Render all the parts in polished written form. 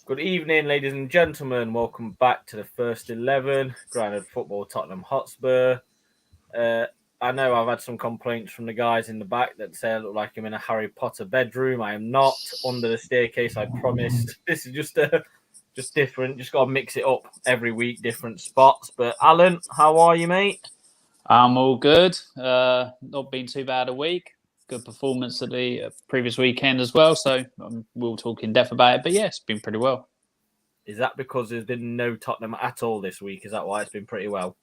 Good evening, ladies and gentlemen. Welcome back to the First 11, Grounded Football Tottenham Hotspur. I know I've had some complaints from the guys in the back that say I look like I'm in a Harry Potter bedroom. I am not under the staircase, I promised. This is just different. Just got to mix it up every week, different spots. But Alan, how are you, mate? I'm all good. Not been too bad a week. Good performance at the previous weekend as well. So we'll talk in depth about it. But yeah, it's been pretty well. Is that because there's been no Tottenham at all this week? Is that why it's been pretty well?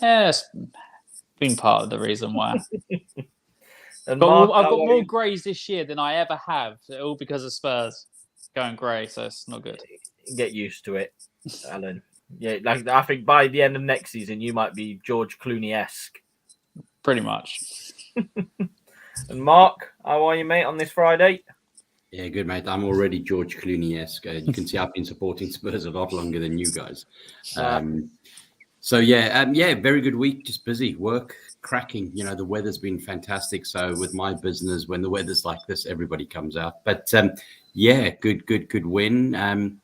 Yeah, it's been part of the reason why. And But Mark, I've got more greys this year than I ever have, all because of Spurs going grey. So it's not good. Get used to it, Alan. Yeah, like I think by the end of next season, you might be George Clooney-esque. Pretty much. And Mark, how are you, mate, on this Friday? Yeah, good, mate. I'm already George Clooney-esque. You can see I've been supporting Spurs a lot longer than you guys. Very good week. Just busy, work, cracking. You know, the weather's been fantastic. So with my business, when the weather's like this, everybody comes out. But good win.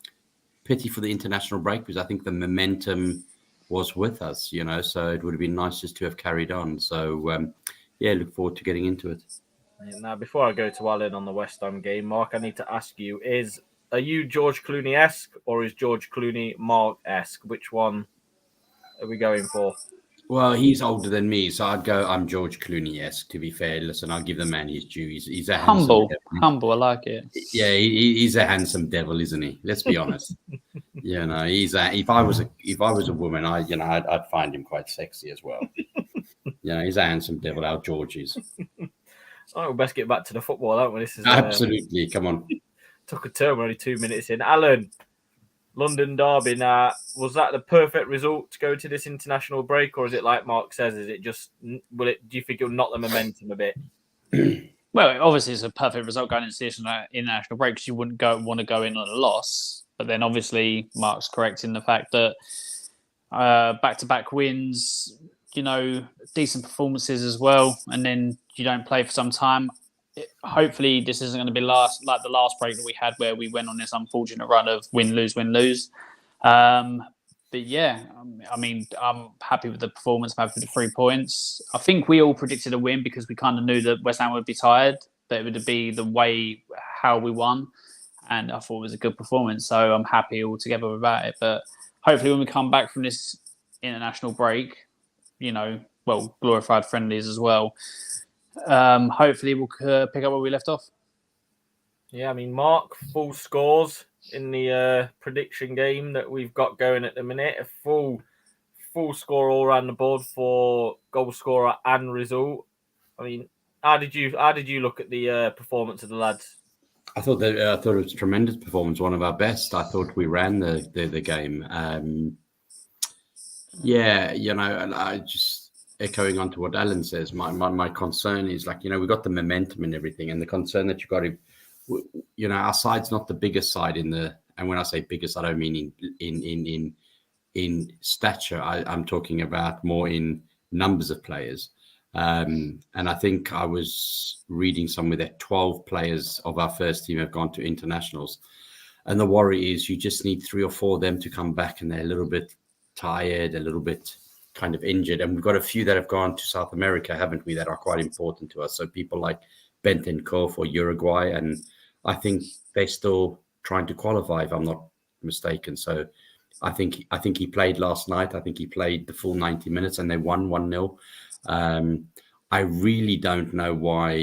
Pity for the international break because I think the momentum was with us, you know, so it would have been nice just to have carried on. So, look forward to getting into it. Now, before I go to Alan on the West Ham game, Mark, I need to ask you, are you George Clooney-esque or is George Clooney Mark-esque? Which one are we going for? Well, he's older than me, so I'd go, I'm George Clooney-esque, to be fair. Listen, I'll give the man his due. He's a humble, I like it. Yeah, he's a handsome devil, isn't he? Let's be honest. You know, if I was a woman, I'd find him quite sexy as well. You know, he's a handsome devil, our George is. Oh, we best get back to the football, don't we? This is absolutely. Come on. Took a turn. We're only 2 minutes in. Alan, London derby. Now, was that the perfect result to go to this international break, or is it like Mark says? Is it just do you think it'll knock the momentum a bit? Well, obviously, it's a perfect result going into this international break because you wouldn't want to go in on a loss. But then, obviously, Mark's correct in the fact that back-to-back wins, you know, decent performances as well, and then you don't play for some time. Hopefully, this isn't going to be the last break that we had where we went on this unfortunate run of win, lose, win, lose. But yeah, I mean, I'm happy with the performance, I'm happy with the 3 points. I think we all predicted a win because we kind of knew that West Ham would be tired, that it would be the way how we won. And I thought it was a good performance. So I'm happy altogether about it. But hopefully when we come back from this international break, you know, well, glorified friendlies as well, hopefully we'll pick up where we left off. Yeah, I mean, Mark, full scores in the prediction game that we've got going at the minute. A full score all around the board for goal scorer and result. I mean, how did you look at the performance of the lads? I thought it was a tremendous performance, one of our best. I thought we ran the game. You know, I just echoing on to what Alan says. My concern is, like, you know, we got the momentum and everything, and the concern that you got to, you know, our side's not the biggest side and when I say biggest, I don't mean in stature. I'm talking about more in numbers of players. And I think I was reading somewhere that 12 players of our first team have gone to internationals. And the worry is you just need 3 or 4 of them to come back, and they're a little bit tired, a little bit kind of injured. And we've got a few that have gone to South America, haven't we, that are quite important to us. So people like Bentancur for Uruguay, and I think they're still trying to qualify, if I'm not mistaken. So I think he played last night. I think he played the full 90 minutes and they won 1-0. I really don't know why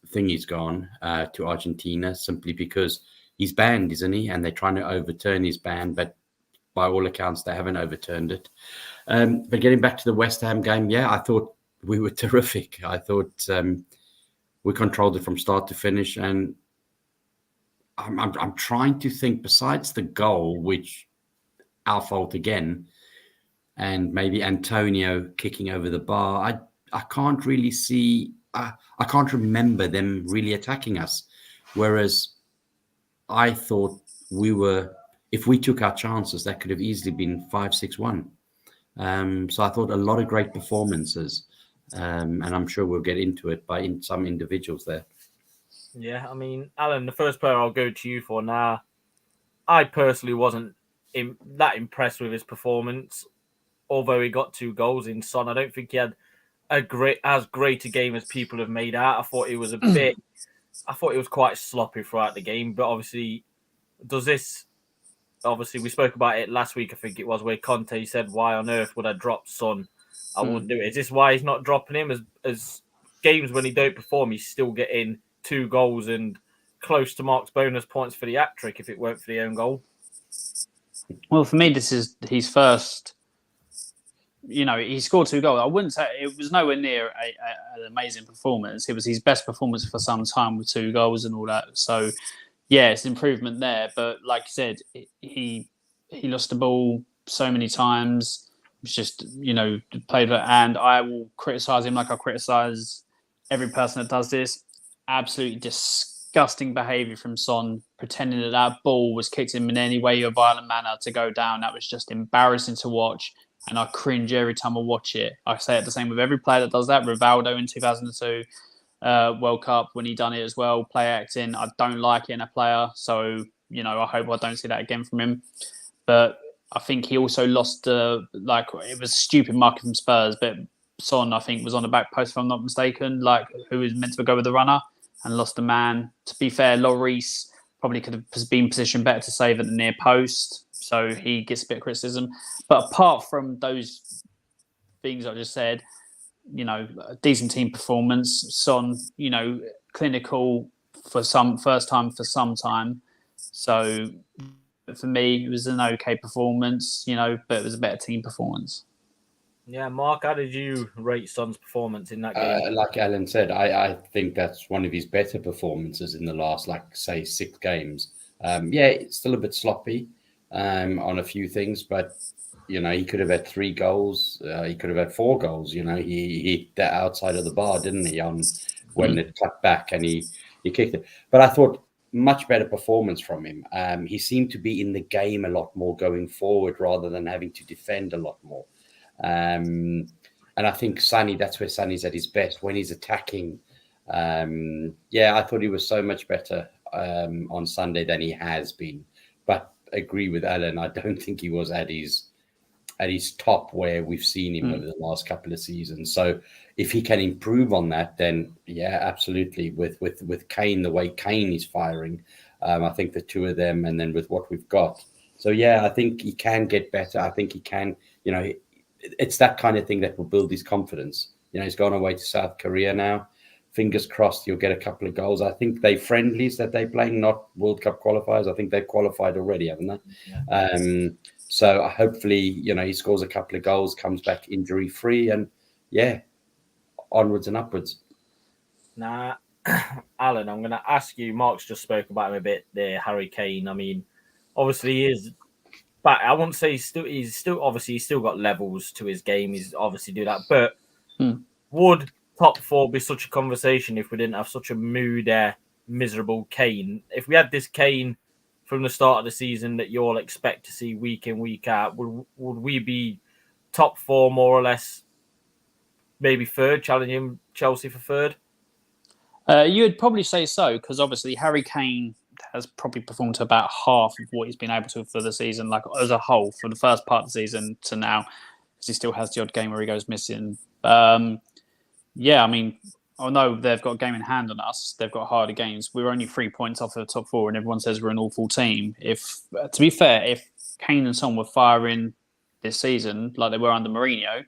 Thingy's gone to Argentina, simply because he's banned, isn't he? And they're trying to overturn his ban, but by all accounts, they haven't overturned it. But getting back to the West Ham game, yeah, I thought we were terrific. I thought we controlled it from start to finish. And I'm trying to think, besides the goal, which our fault again, and maybe Antonio kicking over the bar, I can't really see, I can't remember them really attacking us. Whereas I thought if we took our chances, that could have easily been 5-6-1. So I thought a lot of great performances, and I'm sure we'll get into it by some individuals there. Yeah, I mean, Alan, the first player I'll go to you for now. I personally wasn't that impressed with his performance. Although he got 2 goals in Son, I don't think he had as great a game as people have made out. I thought he was quite sloppy throughout the game. But obviously, we spoke about it last week, I think it was, where Conte said, why on earth would I drop Son? I wouldn't do it. Is this why he's not dropping him? As games when he don't perform, he's still getting 2 goals and close to Mark's bonus points for the hat-trick if it weren't for the own goal. Well, for me, this is his first. He scored 2 goals. I wouldn't say it was nowhere near an amazing performance. It was his best performance for some time with 2 goals and all that. So, yeah, it's improvement there. But like you said, he lost the ball so many times. It's just, played it. And I will criticise him like I criticise every person that does this. Absolutely disgusting behaviour from Son, pretending that ball was kicked him in any way or violent manner to go down. That was just embarrassing to watch. And I cringe every time I watch it. I say it the same with every player that does that. Rivaldo in 2002 World Cup, when he done it as well, play acting. I don't like it in a player. So, I hope I don't see that again from him. But I think he also lost, it was stupid marking from Spurs. But Son, I think, was on the back post, if I'm not mistaken, who was meant to go with the runner and lost the man. To be fair, Lloris probably could have been positioned better to save at the near post. So he gets a bit of criticism. But apart from those things I just said, a decent team performance. Son, clinical for some first time for some time. So for me, it was an okay performance, but it was a better team performance. Yeah, Mark, how did you rate Son's performance in that game? Like Alan said, I think that's one of his better performances in the last, 6 games. It's still a bit sloppy on a few things, but he could have had 3 goals. He could have had 4 goals. He hit that outside of the bar, didn't he? When it cut back and he kicked it. But I thought much better performance from him. He seemed to be in the game a lot more going forward rather than having to defend a lot more. And I think that's where Sonny's at his best when he's attacking. I thought he was so much better on Sunday than he has been. But agree with Alan, I don't think he was at his top where we've seen him over the last couple of seasons. So if he can improve on that, then absolutely. With Kane, the way Kane is firing, I think the 2 of them, and then with what we've got. So I think he can get better. I think he can, it's that kind of thing that will build his confidence. He's gone away to South Korea now. Fingers crossed he'll get a couple of goals. I think they friendlies that they're playing, not World Cup qualifiers. I think they've qualified already, haven't they? Yeah. So hopefully, he scores a couple of goals, comes back injury-free, and onwards and upwards. Now, Alan, I'm going to ask you, Mark's just spoke about him a bit there, Harry Kane. I mean, obviously he is back. I wouldn't say he's still got levels to his game. He's obviously do that. But would top 4 be such a conversation if we didn't have such a moody, miserable Kane? If we had this Kane from the start of the season that you all expect to see week in, week out, would we be top 4 more or less, maybe third, challenging Chelsea for third? You would probably say so, because obviously Harry Kane has probably performed to about half of what he's been able to for the season, as a whole, from the first part of the season to now, because he still has the odd game where he goes missing. I mean, although they've got a game in hand on us, they've got harder games. We're only 3 points off of the top 4, and everyone says we're an awful team. To be fair, if Kane and Son were firing this season like they were under Mourinho,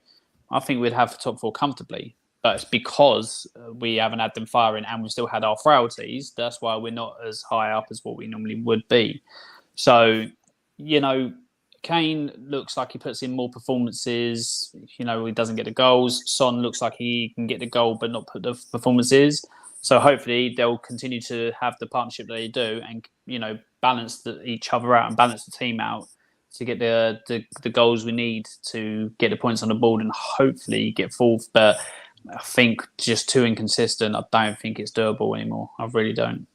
I think we'd have the top 4 comfortably. But it's because we haven't had them firing and we've still had our frailties. That's why we're not as high up as what we normally would be. So, Kane looks like he puts in more performances. He doesn't get the goals. Son looks like he can get the goal but not put the performances. So hopefully they'll continue to have the partnership that they do and, balance each other out and balance the team out to get the goals we need to get the points on the board and hopefully get 4th. But I think just too inconsistent. I don't think it's doable anymore. I really don't.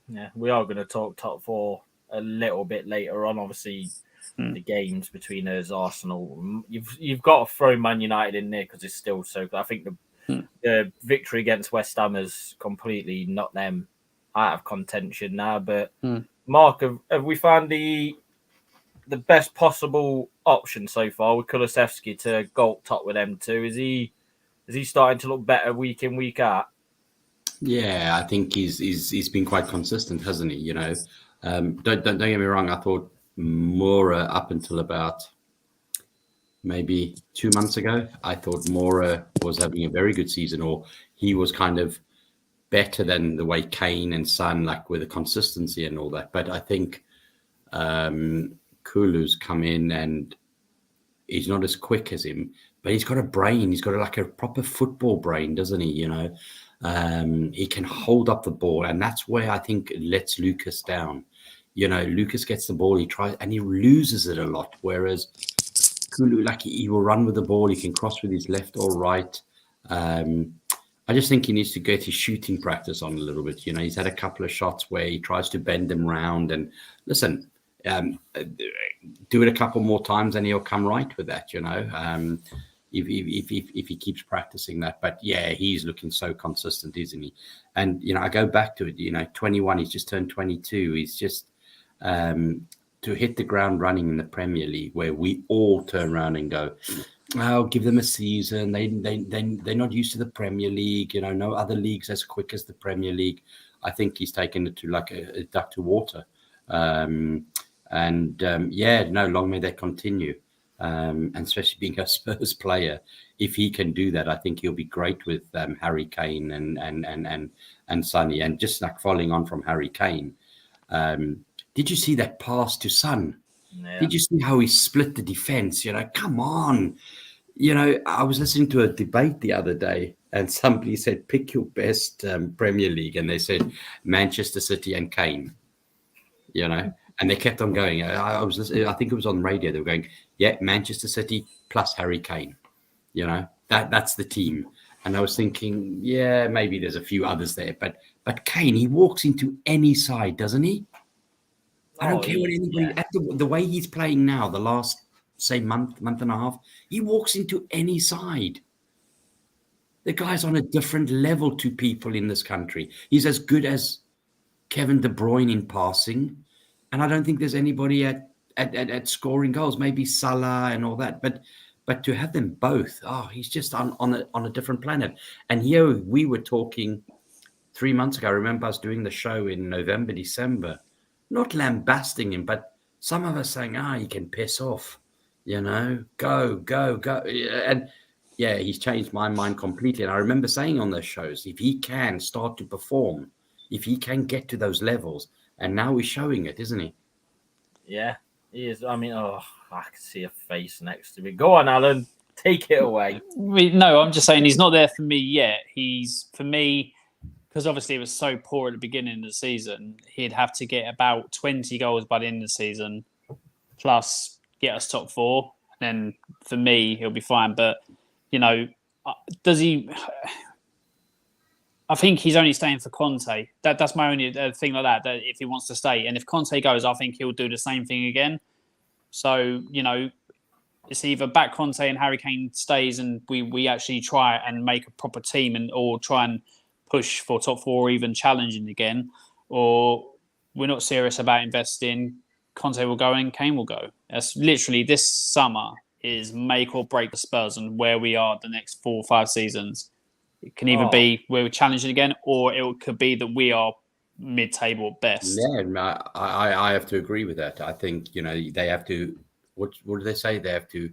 Yeah, we are going to talk top 4 a little bit later on. Obviously, the games between us, Arsenal. You've got to throw Man United in there because it's still so good. I think the victory against West Ham has completely knocked them out of contention now. But Mark, have we found the best possible option so far with Kulusevski to go top with them two? Is he starting to look better week in, week out? Yeah, I think he's been quite consistent, hasn't he? Don't get me wrong. I thought Mora up until about maybe 2 months ago, I thought Mora was having a very good season, or he was kind of better than the way Kane and Son, like with the consistency and all that. But I think Kulu's come in and he's not as quick as him, but he's got a brain. He's got like a proper football brain, doesn't he? He can hold up the ball, and that's where I think it lets Lucas down. Lucas gets the ball, he tries, and he loses it a lot. Whereas Kulu, like he will run with the ball, he can cross with his left or right. I just think he needs to get his shooting practice on a little bit. He's had a couple of shots where he tries to bend them round, and listen, do it a couple more times and he'll come right with that, if he keeps practicing that. But yeah, he's looking so consistent, isn't he? And I go back to it, 21, he's just turned 22. He's just to hit the ground running in the Premier League, where we all turn around and go, "Oh, give them a season. They're not used to the Premier League. No other league's as quick as the Premier League." I think he's taken it to like a duck to water. Long may that continue. And especially being a Spurs player, if he can do that, I think he'll be great with Harry Kane and Sonny. And just like following on from Harry Kane, did you see that pass to Son? Yeah. Did you see how he split the defense? Come on. I was listening to a debate the other day, and somebody said, pick your best Premier League. And they said Manchester City and Kane, and they kept on going. I was listening, I think it was on radio. They were going, yeah, Manchester City plus Harry Kane. That's the team. And I was thinking, yeah, maybe there's a few others there. But Kane, he walks into any side, doesn't he? I don't care what anybody, at the way he's playing now, the last, say, month and a half, he walks into any side. The guy's on a different level to people in this country. He's as good as Kevin De Bruyne in passing. And I don't think there's anybody at scoring goals, maybe Salah and all that. But to have them both, he's just on a different planet. And here we were talking 3 months ago. I remember us doing the show in November, December, not lambasting him, but some of us saying, he can piss off, go. And yeah, he's changed my mind completely. And I remember saying on those shows, if he can start to perform, if he can get to those levels, and now he's showing it, isn't he? Yeah, he is. I mean, I can see a face next to me. Go on, Alan, take it away. No, I'm just saying he's not there for me yet. He's, for me, because obviously it was so poor at the beginning of the season, he'd have to get about 20 goals by the end of the season, plus get us top four. Then for me, he'll be fine. But, does he... I think he's only staying for Conte. That's my only thing like that if he wants to stay. And if Conte goes, I think he'll do the same thing again. So, it's either back Conte and Harry Kane stays and we actually try and make a proper team or try and push for top four or even challenging again, or we're not serious about investing. Conte will go and Kane will go. That's literally this summer is make or break the Spurs and where we are the next 4 or 5 seasons. It can either be we're challenging again, or it could be that we are mid-table at best. Yeah, I have to agree with that. I think, they have to, what do they say? They have to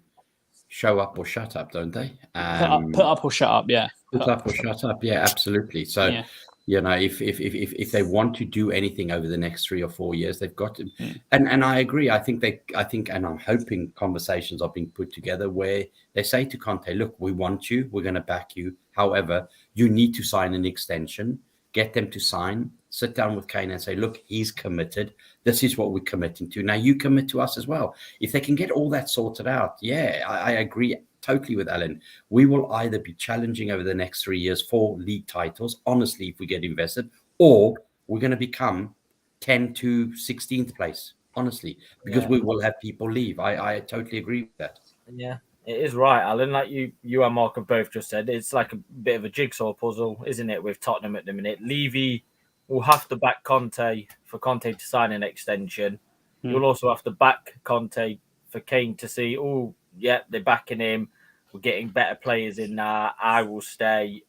show up or shut up, don't they? Put up or shut up, yeah. Put up or shut up, yeah, absolutely. So, yeah. If they want to do anything over the next 3 or 4 years, they've got to. And I agree. I think, and I'm hoping conversations are being put together where they say to Conte, look, we want you, we're going to back you. However, you need to sign an extension, get them to sign, sit down with Kane and say, look, he's committed. This is what we're committing to. Now you commit to us as well. If they can get all that sorted out, yeah, I agree totally with Alan. We will either be challenging over the next 3 years for league titles, honestly, if we get invested, or we're going to become 10th to 16th place, honestly, because we will have people leave. I totally agree with that. Yeah, it is right, Alan. Like you and Mark have both just said, it's like a bit of a jigsaw puzzle, isn't it, with Tottenham at the minute? Levy will have to back Conte for Conte to sign an extension. You'll also have to back Conte for Kane to see, oh, yeah, they're backing him. We're getting better players in there. I will stay,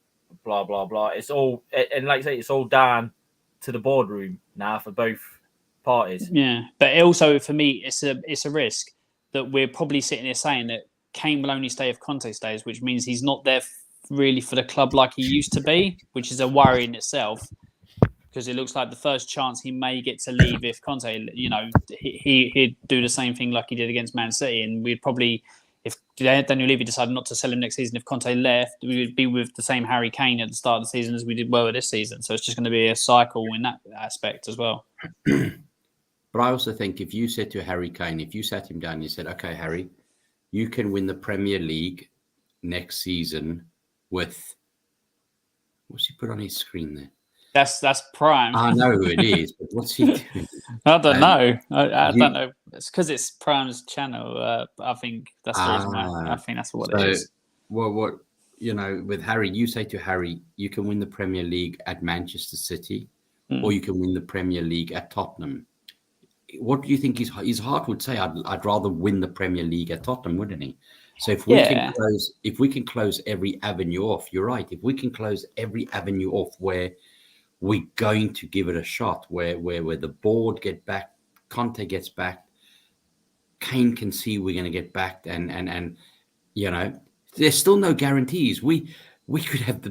blah, blah, blah. It's all, and like I say, it's all down to the boardroom now for both parties. Yeah, but also for me, it's a risk that we're probably sitting here saying that Kane will only stay if Conte stays, which means he's not there really for the club like he used to be, which is a worry in itself. Because it looks like the first chance he may get to leave if Conte, he'd do the same thing like he did against Man City, and we'd probably, if Daniel Levy decided not to sell him next season, if Conte left, we would be with the same Harry Kane at the start of the season as we did well with this season. So it's just going to be a cycle in that aspect as well. But I also think if you said to Harry Kane, if you sat him down and you said, okay, Harry, you can win the Premier League next season with, what's he put on his screen there? That's Prime. I know who it is, but what's he doing? I don't know. I don't know. It's because it's Prime's channel. I think that's the reason why. I think that's what it is. Well, with Harry, you say to Harry, you can win the Premier League at Manchester City, or you can win the Premier League at Tottenham. What do you think his heart would say? I'd rather win the Premier League at Tottenham, wouldn't he? So if we can close every avenue off, you're right. If we can close every avenue off where we're going to give it a shot, where the board get back, Conte gets back, Kane can see we're going to get backed, and there's still no guarantees. We could have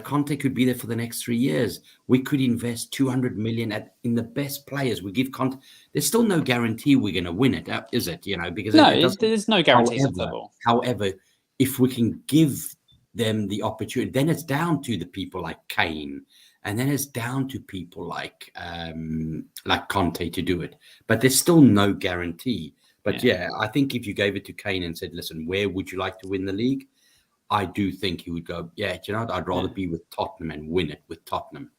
Conte could be there for the next 3 years. We could invest 200 million in the best players. We give Conte. There's still no guarantee we're going to win it, is it? Because there's no guarantees in football. However, if we can give them the opportunity, then it's down to the people like Kane. And then it's down to people like Conte to do it. But there's still no guarantee. But I think if you gave it to Kane and said, listen, where would you like to win the league? I do think he would go, I'd rather be with Tottenham and win it with Tottenham.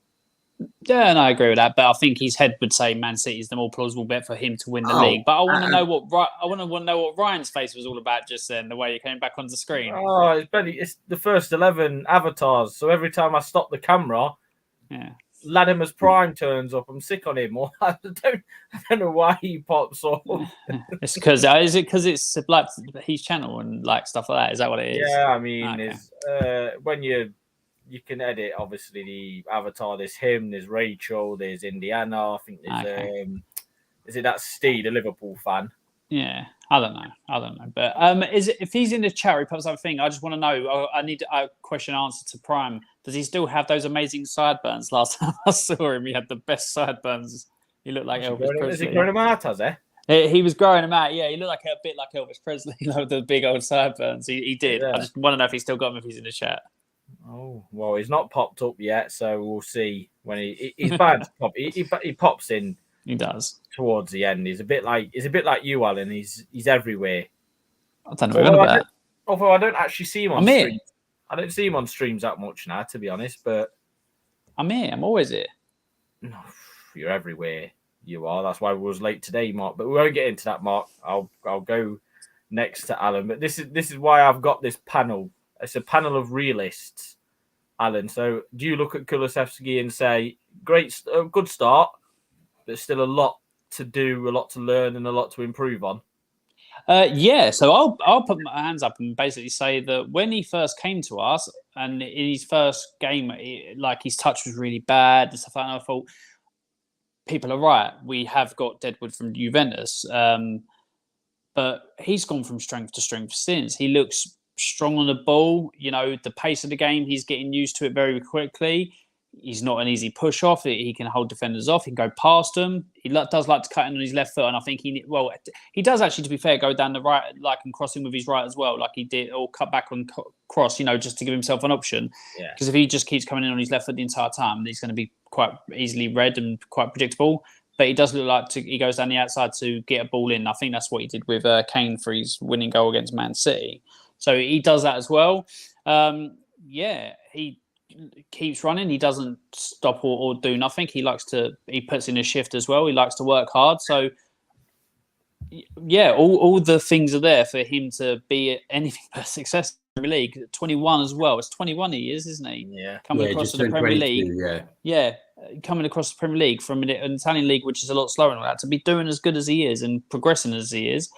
Yeah, and I agree with that. But I think his head would say Man City is the more plausible bet for him to win the league. But I want to know what Ryan's face was all about just then, the way he came back on the screen. Oh, it's the first 11 avatars. So every time I stop the camera, Latimer's Prime turns up. I'm sick on him. I don't know why he pops up. It's because it's like his channel and like stuff like that. Is that what it is? Yeah, I mean, when you can edit, obviously the avatar. There's him. There's Rachel. There's Indiana. I think there's is it that Steve, the Liverpool fan? Yeah, I don't know. But if he's in the chat, he pops up a thing. I just want to know. I need a question answer to Prime. Does he still have those amazing sideburns? Last time I saw him, he had the best sideburns. He looked like Elvis Presley. Is he growing them out, has he? He was growing them out. Yeah, he looked like a bit like Elvis Presley, with the big old sideburns. He did. Yeah. I just want to know if he's still got them, if he's in the chat. Oh, well, he's not popped up yet, so we'll see when he's bad to pop. He pops in. He does towards the end. He's a bit like you, Alan. He's everywhere. I don't know. Although I don't actually see him on streams. I don't see him on streams that much now, to be honest. But I'm here. I'm always here. No, you're everywhere. You are. That's why we was late today, Mark. But we won't get into that, Mark. I'll go next to Alan. But this is why I've got this panel. It's a panel of realists, Alan. So do you look at Kulusevski and say, good start, but still a lot to do, a lot to learn, and a lot to improve on? So I'll put my hands up and basically say that when he first came to us, and in his first game, his touch was really bad and stuff like that, I thought, people are right. We have got Deadwood from Juventus, but he's gone from strength to strength since. He looks strong on the ball. The pace of the game, he's getting used to it very quickly. He's not an easy push off. He can hold defenders off. He can go past them. He does like to cut in on his left foot, and I think he does actually, to be fair, go down the right, and crossing with his right as well, like he did, or cut back on cross, just to give himself an option. Because if he just keeps coming in on his left foot the entire time, he's going to be quite easily read and quite predictable. But he does look like he goes down the outside to get a ball in. I think that's what he did with Kane for his winning goal against Man City. So he does that as well. He keeps running. He doesn't stop or do nothing. He puts in a shift as well. He likes to work hard. So all the things are there for him to be anything but successful in the league. 21 as well. It's 21 he is, isn't he? Yeah. Coming across to the Premier League. Yeah. coming across the Premier League from an Italian league, which is a lot slower and all that, to be doing as good as he is and progressing as he is,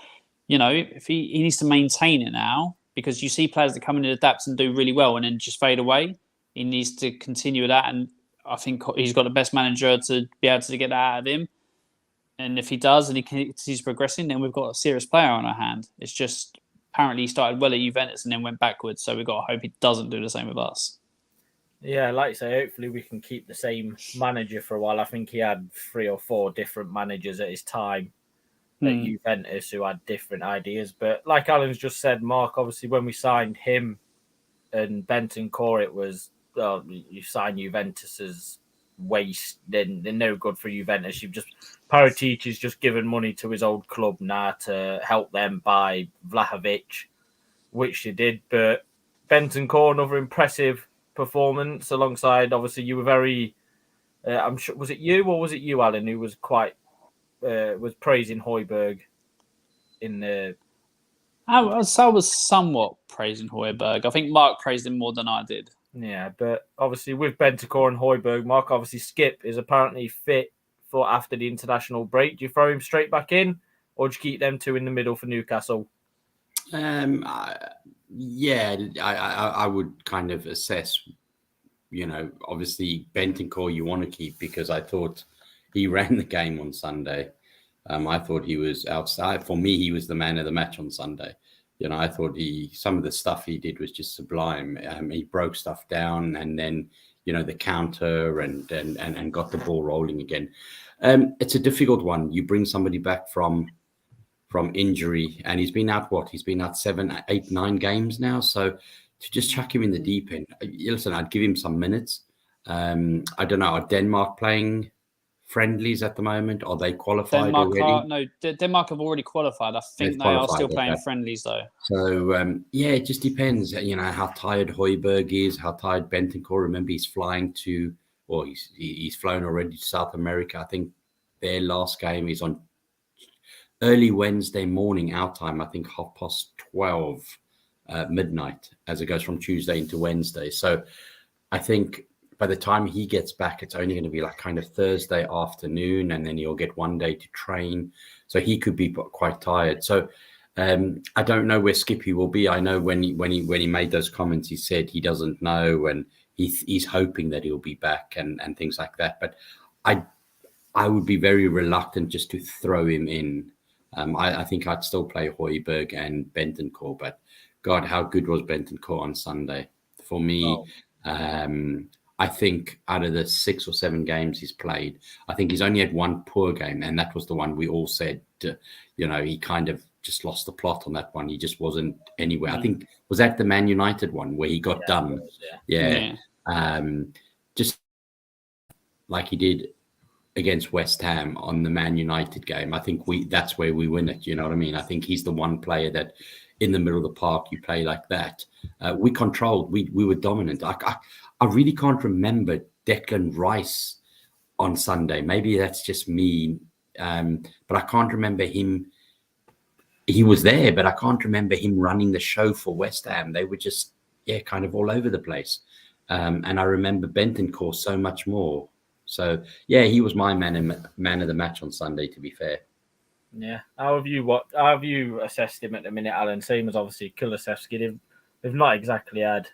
if he needs to maintain it now, because you see players that come in and adapt and do really well and then just fade away. He needs to continue with that, and I think he's got the best manager to be able to get that out of him. And if he does and he continues progressing, then we've got a serious player on our hand. It's just apparently he started well at Juventus and then went backwards, so we've got to hope he doesn't do the same with us. Yeah, like I say, hopefully we can keep the same manager for a while. I think he had 3 or 4 different managers at his time at Juventus who had different ideas. But like Alan's just said, Mark, obviously when we signed him and Bentancur, it was, you sign Juventus's waste, then they're no good for Juventus. Paratici's just given money to his old club now to help them buy Vlahovic, which they did. But Bentancur, another impressive performance alongside, obviously, you were very, I'm sure, was it you, Alan, who was quite, was praising Højbjerg in the... I was somewhat praising Højbjerg. I think Mark praised him more than I did. Yeah, but obviously with Bentancur and Højbjerg, Mark, obviously Skip is apparently fit for after the international break. Do you throw him straight back in, or do you keep them two in the middle for Newcastle? I would kind of assess, obviously Bentancur you want to keep because I thought he ran the game on Sunday. I thought he was outside. For me, he was the man of the match on Sunday. I thought some of the stuff he did was just sublime. He broke stuff down and then, the counter and got the ball rolling again. It's a difficult one. You bring somebody back from injury and he's been out, he's been out 7, 8, 9 games now. So to just chuck him in the deep end, listen, I'd give him some minutes. I don't know, are Denmark playing friendlies at the moment? Are they qualified already? Denmark have already qualified. I think they are still playing friendlies though. So it just depends. How tired Højbjerg is, how tired Bentancur. Remember, he's flying to, or he's flown already to South America. I think their last game is on early Wednesday morning our time. I think 12:30 midnight, as it goes from Tuesday into Wednesday. So I think by the time he gets back, it's only going to be like kind of Thursday afternoon, and then he'll get one day to train. So he could be quite tired. So I don't know where Skippy will be. I know when he made those comments, he said he doesn't know, and he's hoping that he'll be back and things like that. But I would be very reluctant just to throw him in. I think I'd still play Højbjerg and Bentancur, but God, how good was Bentancur on Sunday? For me, I think out of the 6 or 7 games he's played, I think he's only had one poor game, and that was the one we all said, he kind of just lost the plot on that one. He just wasn't anywhere. I think, was that the Man United one where he got done? Just like he did against West Ham on the Man United game. I think that's where we win it. You know what I mean? I think he's the one player that in the middle of the park, you play like that. We controlled, we were dominant. I really can't remember Declan Rice on Sunday. Maybe that's just me, but I can't remember him. He was there, but I can't remember him running the show for West Ham. They were just, kind of all over the place. And I remember Bentancur so much more. So, he was my man of the match on Sunday, to be fair. Yeah. How have you assessed him at the minute, Alan? Same as obviously Kulusevski. They've not exactly had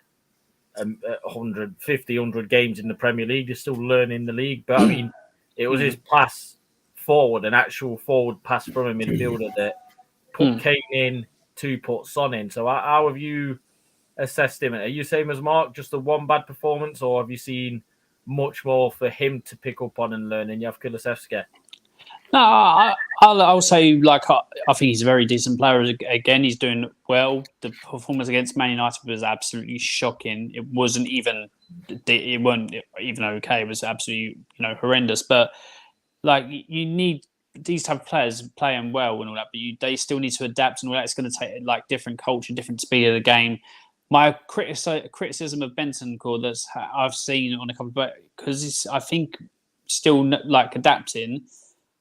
100 games in the Premier League. They're still learning the league. But I mean, it was his pass forward, an actual forward pass from a midfielder that put Kane in to put Son in. So how have you assessed him? Are you same as Mark, just the one bad performance, or have you seen much more for him to pick up on and learn? And you have Kulusevski. No, I'll say, I think he's a very decent player. Again, he's doing well. The performance against Man United was absolutely shocking. It wasn't even okay. It was absolutely, horrendous. But you need these type of players playing well and all that, but they still need to adapt and all that. It's going to take different culture, different speed of the game. My criticism of Bentancur that I've seen on a couple of, because I think still adapting.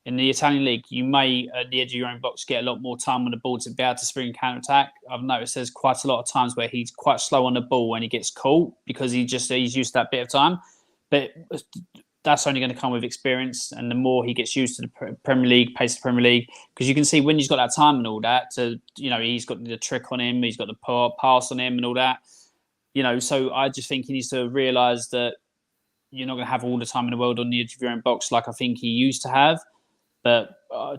In the Italian league, you may, at the edge of your own box, get a lot more time on the ball to be able to spring and counter-attack. I've noticed there's quite a lot of times where he's quite slow on the ball when he gets caught because he's used that bit of time. But that's only going to come with experience, and the more he gets used to the Premier League, pace of the Premier League, because you can see when he's got that time and all that, he's got the trick on him, he's got the pass on him and all that, so I just think he needs to realise that you're not going to have all the time in the world on the edge of your own box like I think he used to have. But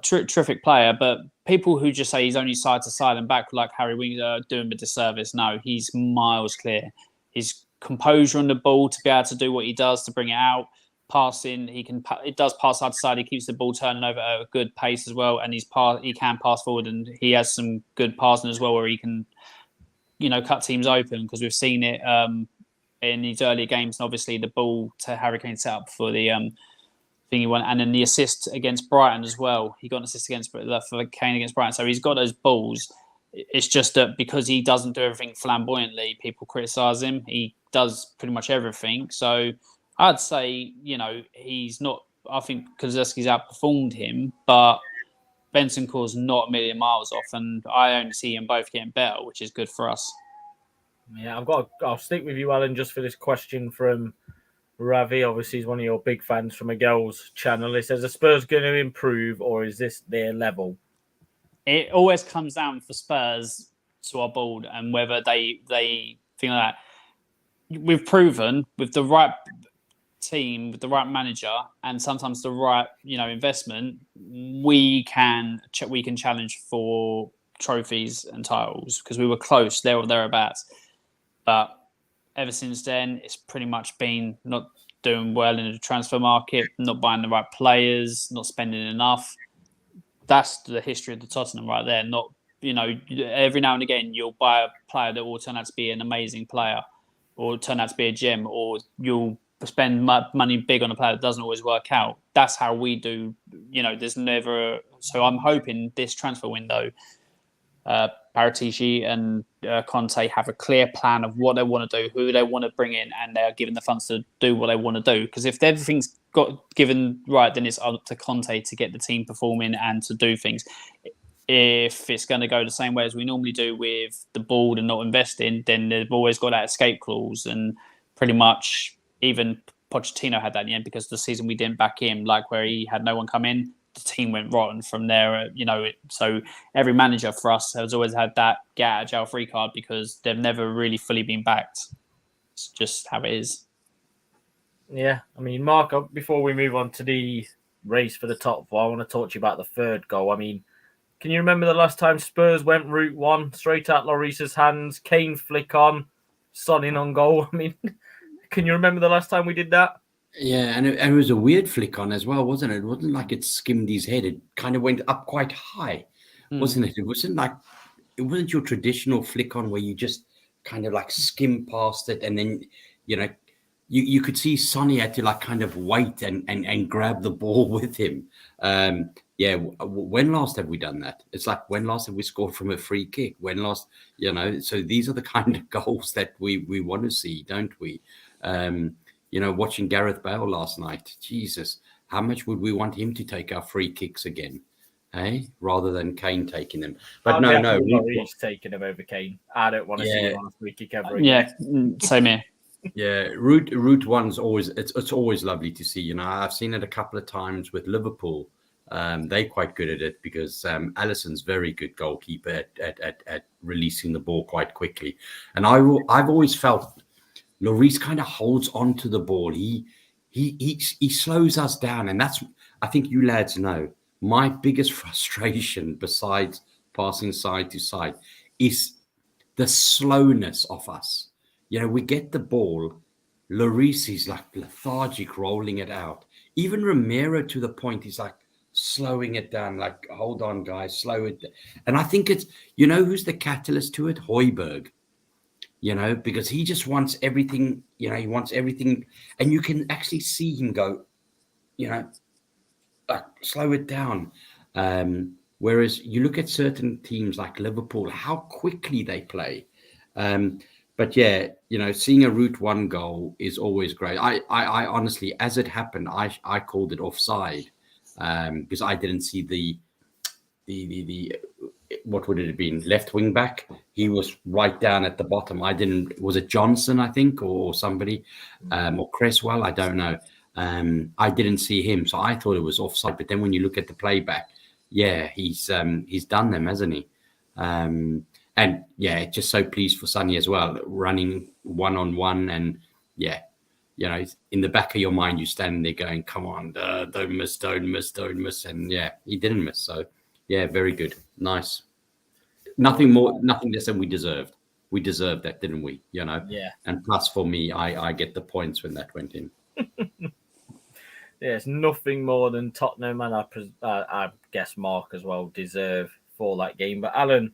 terrific player. But people who just say he's only side to side and back, like Harry Winks, are doing him a disservice. No, he's miles clear. His composure on the ball to be able to do what he does to bring it out, passing, it does pass side to side. He keeps the ball turning over at a good pace as well, and he can pass forward, and he has some good passing as well where he can, cut teams open, because we've seen it in these earlier games. And obviously the ball to Harry Kane set up for the thing he won, and then the assist against Brighton as well. He got an assist for Kane against Brighton, so he's got those balls. It's just that because he doesn't do everything flamboyantly, people criticise him. He does pretty much everything. So I'd say, he's not. I think Kulusevski's outperformed him, but Bentancur's not a million miles off, and I only see them both getting better, which is good for us. Yeah, I'll stick with you, Alan, just for this question from Ravi. Obviously, he's one of your big fans from Miguel's channel. He says, are Spurs going to improve, or is this their level? It always comes down for Spurs to our board and whether they think like that. We've proven with the right team, with the right manager, and sometimes the right investment, we can challenge for trophies and titles, because we were close there or thereabouts. But ever since then, it's pretty much been not doing well in the transfer market, not buying the right players, not spending enough. That's the history of the Tottenham right there. Not, every now and again, you'll buy a player that will turn out to be an amazing player or turn out to be a gem, or you'll spend money big on a player that doesn't always work out. That's how we do. There's never... So I'm hoping this transfer window, Paratici and Conte have a clear plan of what they want to do, who they want to bring in, and they're given the funds to do what they want to do. Because if everything's got given right, then it's up to Conte to get the team performing and to do things. If it's going to go the same way as we normally do with the board and not investing, then they've always got that escape clause. And pretty much even Pochettino had that in the end, because the season we didn't back him, like where he had no one come in, the team went rotten from there. So every manager for us has always had that get out of jail free card, because they've never really fully been backed. It's just how it is. Yeah, I mean, Mark, before we move on to the race for the top four, I want to talk to you about the third goal. I mean, can you remember the last time Spurs went route one, straight out Lloris's hands, Kane flick on, Son in on goal? I mean, can you remember the last time we did that? Yeah, and it was a weird flick on as well, wasn't it? It wasn't like it skimmed his head. It kind of went up quite high, wasn't it? It wasn't your traditional flick on where you just kind of like skim past it, and then, you could see Sonny had to like kind of wait and grab the ball with him. When last have we done that? It's like, when last have we scored from a free kick? When last, so these are the kind of goals that we want to see, don't we? Watching Gareth Bale last night, Jesus, how much would we want him to take our free kicks again, rather than Kane taking them? But no, he's taking them over Kane. I don't want to see him on a free kick ever again. Yeah, same here. Yeah, route one's always it's always lovely to see. I've seen it a couple of times with Liverpool. They're quite good at it, because Alisson's very good goalkeeper at releasing the ball quite quickly. And I've always felt Lloris kind of holds on to the ball. He slows us down, and that's, I think you lads know, my biggest frustration besides passing side to side is the slowness of us. We get the ball, Lloris is like lethargic, rolling it out. Even Romero, to the point, he's like slowing it down, like, hold on, guys, slow it down. And I think it's, who's the catalyst to it? Højbjerg. Because he just wants everything, he wants everything. And you can actually see him go, slow it down. Whereas you look at certain teams like Liverpool, how quickly they play. But yeah, seeing a route one goal is always great. I honestly, as it happened, I called it offside, because I didn't see the what would it have been, left wing back? He was right down at the bottom. Was it Johnson, I think, or somebody, or Cresswell? I don't know. I didn't see him, so I thought it was offside. But then when you look at the playback, yeah, he's done them, hasn't he? And yeah, just so pleased for Sonny as well, running 1-on-1, and yeah, in the back of your mind, you're standing there going, "Come on, don't miss, don't miss, don't miss," and yeah, he didn't miss. So yeah, very good, nice. Nothing more, nothing less than we deserved. We deserved that, didn't we? Yeah. And plus for me, I get the points when that went in. Yeah, it's nothing more than Tottenham, and I guess Mark as well deserve for that game. But Alan,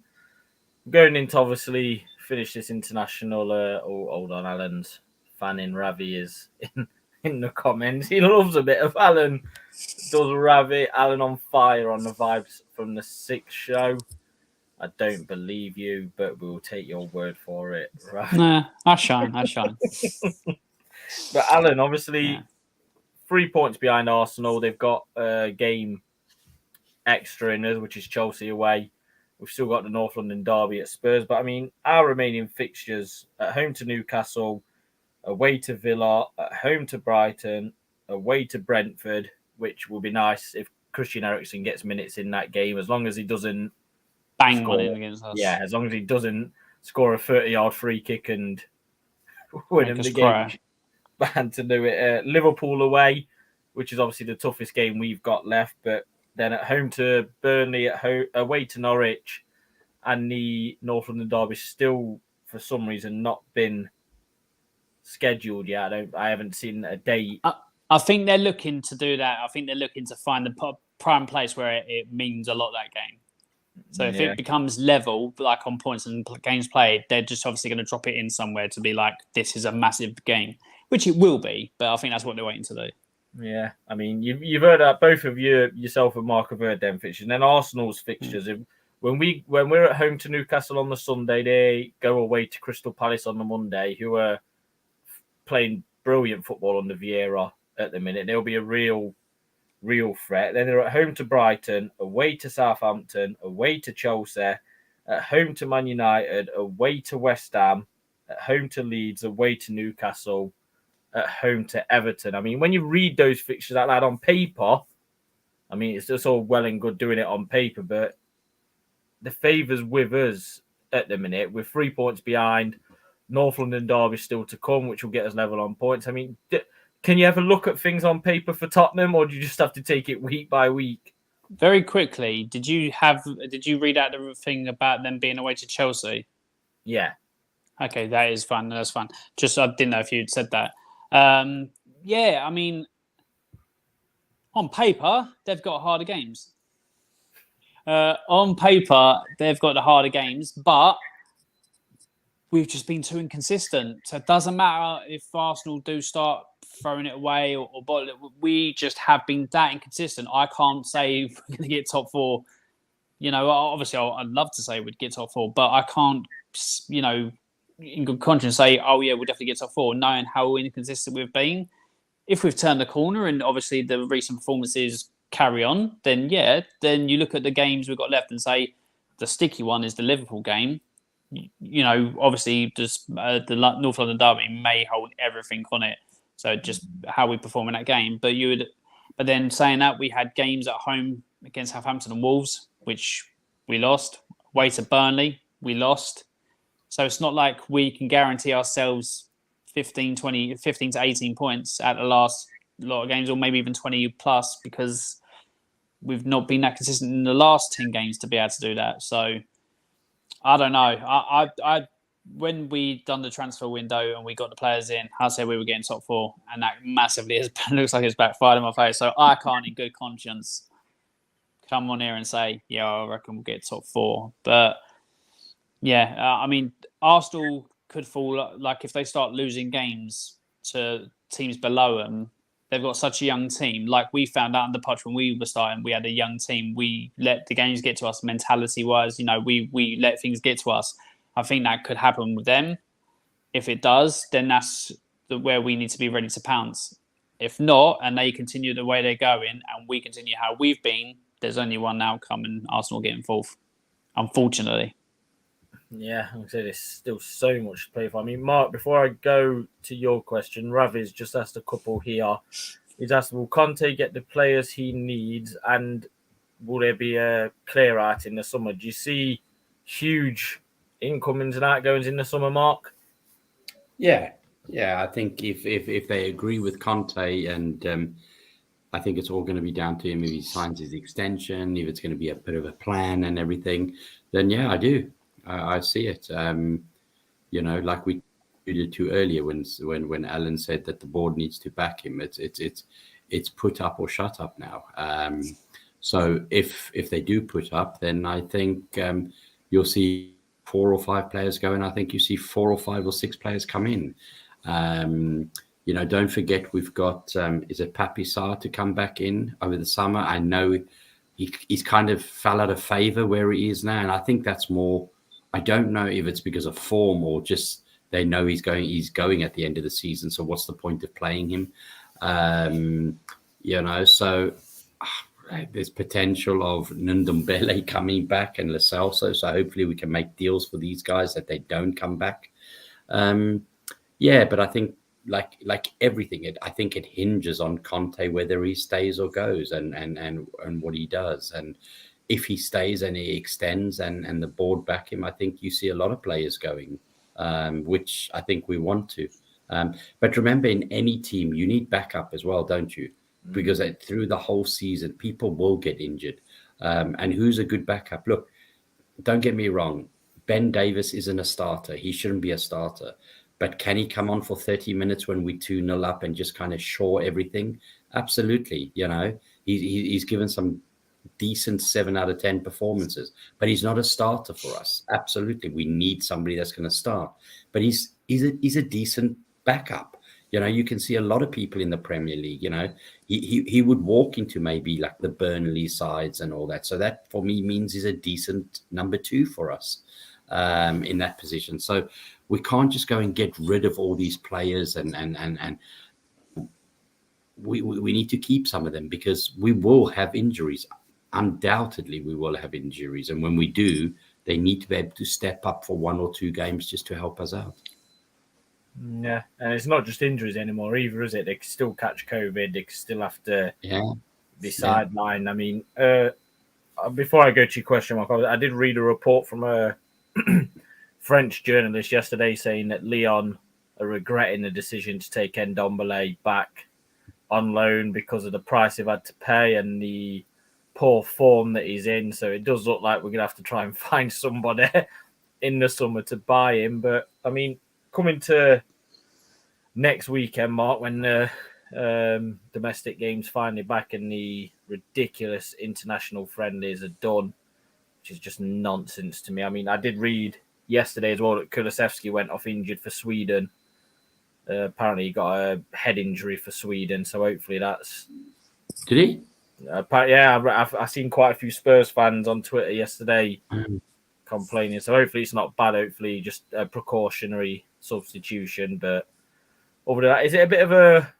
going into obviously finish this international. Hold on, Alan's fanning Ravi is in the comments. He loves a bit of Alan. Does Ravi? Alan on fire on the vibes from the 6th show. I don't believe you, but we'll take your word for it. Right? Nah, I shine. But Alan, obviously, Yeah. 3 points behind Arsenal. They've got a game extra in us, which is Chelsea away. We've still got the North London derby at Spurs. But I mean, our remaining fixtures at home to Newcastle, away to Villa, at home to Brighton, away to Brentford, which will be nice if Christian Eriksen gets minutes in that game, as long as he doesn't Bang score. one in against us. Yeah, as long as he doesn't score a 30-yard free kick and win him the game. And to do it, Liverpool away, which is obviously the toughest game we've got left, but then at home to Burnley, away to Norwich, and the North London derby still, for some reason, not been scheduled yet. I haven't seen a date. I think they're looking to do that. I think they're looking to find the prime place where it means a lot, that game. So if it becomes level, like on points and games played, they're just obviously going to drop it in somewhere to be like, this is a massive game, which it will be. But I think that's what they're waiting to do. Yeah, I mean, you've heard that, both of you, yourself and Mark, have heard them fixtures. And then Arsenal's fixtures. When we're at home to Newcastle on the Sunday, they go away to Crystal Palace on the Monday, who are playing brilliant football under Vieira at the minute. They'll be a real threat. Then they're at home to Brighton, away to Southampton, away to Chelsea, at home to Man United, away to West Ham, at home to Leeds, away to Newcastle, at home to Everton. I mean, when you read those fixtures out loud on paper, I mean, it's just all well and good doing it on paper, but the favours with us at the minute, with 3 points behind, North London derby still to come, which will get us level on points. I mean, can you ever look at things on paper for Tottenham, or do you just have to take it week by week? Very quickly, did you read out the thing about them being away to Chelsea? Yeah. Okay, that is fun. That's fun. Just I didn't know if you'd said that. Yeah, I mean, on paper, they've got harder games. On paper, they've got the harder games, but we've just been too inconsistent. So it doesn't matter if Arsenal do start throwing it away or bottle it. We just have been that inconsistent. I can't say we're going to get top 4. Obviously, I'd love to say we'd get top 4, but I can't, in good conscience say, oh, yeah, we'll definitely get top 4, knowing how inconsistent we've been. If we've turned the corner and obviously the recent performances carry on, then you look at the games we've got left and say the sticky one is the Liverpool game. Obviously, just the North London derby may hold everything on it. So just how we perform in that game. But then saying that, we had games at home against Southampton and Wolves, which we lost. Away to Burnley, we lost. So it's not like we can guarantee ourselves 15 to 18 points at the last lot of games, or maybe even 20 plus, because we've not been that consistent in the last 10 games to be able to do that. So I don't know. I when we done the transfer window and we got the players in, I said we were getting top 4, and that massively looks like it's backfired in my face. So I can't, in good conscience, come on here and say, yeah, I reckon we'll get top 4. But yeah, I mean, Arsenal could fall, like if they start losing games to teams below them. They've got such a young team. Like we found out in the Poch when we were starting, we had a young team. We let the games get to us mentality-wise. We let things get to us. I think that could happen with them. If it does, then that's where we need to be ready to pounce. If not, and they continue the way they're going, and we continue how we've been, there's only one outcome, and Arsenal getting 4th, unfortunately. Yeah, like I said, there's still so much to play for. I mean, Mark, before I go to your question, Ravi's just asked a couple here. He's asked, will Conte get the players he needs, and will there be a clear out in the summer? Do you see huge incomings and outgoings in the summer, Mark? Yeah. I think if they agree with Conte, and I think it's all going to be down to him if he signs his extension, if it's going to be a bit of a plan and everything, then yeah, I do. I see it. Like we alluded to earlier when Alan said that the board needs to back him. It's put up or shut up now. So if they do put up, then I think you'll see 4 or 5 players go, and I think you see 4 or 5 or 6 players come in. Don't forget we've got is it Papi Sarr to come back in over the summer. I know he's kind of fell out of favor where he is now, and I think that's more. I don't know if it's because of form or just they know he's going at the end of the season. So what's the point of playing him? So there's potential of Nundumbele coming back and Lo Celso. So hopefully we can make deals for these guys that they don't come back. But I think like everything, I think it hinges on Conte whether he stays or goes and what he does. And if he stays and he extends and the board back him, I think you see a lot of players going, which I think we want to. But remember, in any team, you need backup as well, don't you? Because through the whole season, people will get injured. And who's a good backup? Look, don't get me wrong. Ben Davies isn't a starter. He shouldn't be a starter. But can he come on for 30 minutes when we 2-0 up and just kind of shore everything? Absolutely. He's given some decent 7 out of 10 performances, but he's not a starter for us. Absolutely. We need somebody that's going to start. But he's a decent backup. You can see a lot of people in the Premier League, he would walk into maybe like the Burnley sides and all that. So that for me means he's a decent number 2 for us in that position. So we can't just go and get rid of all these players and we need to keep some of them because we will have injuries. Undoubtedly, we will have injuries. And when we do, they need to be able to step up for 1 or 2 games just to help us out. Yeah, and it's not just injuries anymore either, is it? They can still catch COVID. They can still have to be sidelined. I mean, before I go to your question, Mark, I did read a report from a French journalist yesterday saying that Lyon are regretting the decision to take Ndombele back on loan because of the price they've had to pay and the poor form that he's in. So it does look like we're going to have to try and find somebody in the summer to buy him. But, I mean, coming to next weekend, Mark, when the domestic games finally back and the ridiculous international friendlies are done, which is just nonsense to me. I mean, I did read yesterday as well that Kulusevski went off injured for Sweden. Apparently he got a head injury for Sweden, so hopefully that's... Did he? I've seen quite a few Spurs fans on Twitter yesterday complaining, so hopefully it's not bad. Hopefully just a precautionary substitution. But over that, is it a bit of a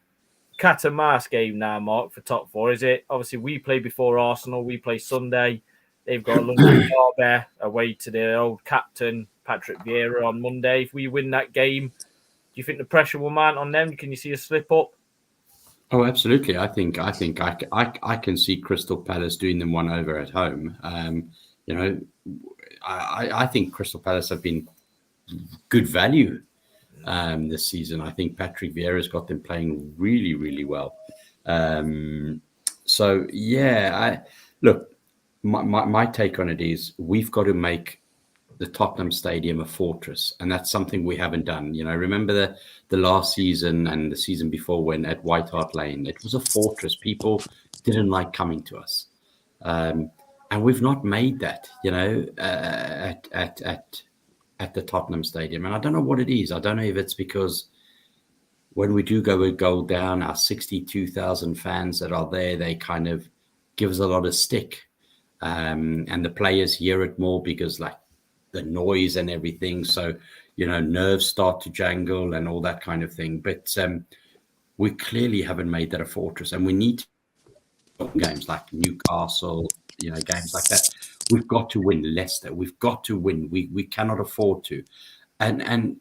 cat and mouse game now, Mark, for top 4? Is it? Obviously, we play before Arsenal. We play Sunday. They've got a London derby away to their old captain, Patrick Vieira, on Monday. If we win that game, do you think the pressure will mount on them? Can you see a slip up? Oh, absolutely. I think I can see Crystal Palace doing them one over at home. I think Crystal Palace have been good value this season. I think Patrick Vieira's got them playing really, really well. Look, my take on it is we've got to make the Tottenham Stadium a fortress, and that's something we haven't done. Remember the last season and the season before when at White Hart Lane, it was a fortress. People didn't like coming to us. And we've not made that, at the Tottenham Stadium. And I don't know what it is. I don't know if it's because when we do go a goal down, our 62,000 fans that are there, they kind of give us a lot of stick. And the players hear it more because like the noise and everything. So, nerves start to jangle and all that kind of thing. But we clearly haven't made that a fortress. And we need to games like Newcastle, games like that. We've got to win. Leicester, we've got to win. We cannot afford to. And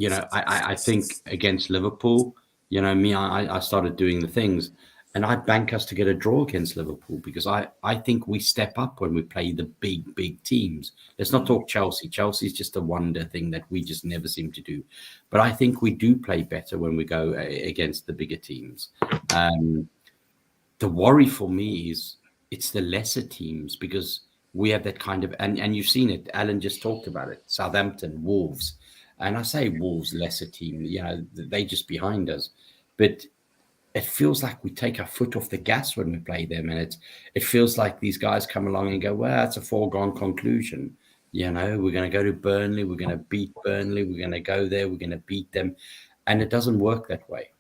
I think against Liverpool, You know, me, I started doing the things, and I bank us to get a draw against Liverpool because I think we step up when we play the big teams. Let's not talk Chelsea. Chelsea's just a wonder thing that we just never seem to do. But I think we do play better when we go against the bigger teams. The worry for me is it's the lesser teams because we have that kind of, and you've seen it. Alan just talked about it. Southampton, Wolves. And I say Wolves, lesser team, you know, they just behind us. But it feels like we take our foot off the gas when we play them. And it feels like these guys come along and go, well, it's a foregone conclusion. You know, we're going to go to Burnley. We're going to beat Burnley. We're going to go there. We're going to beat them. And it doesn't work that way.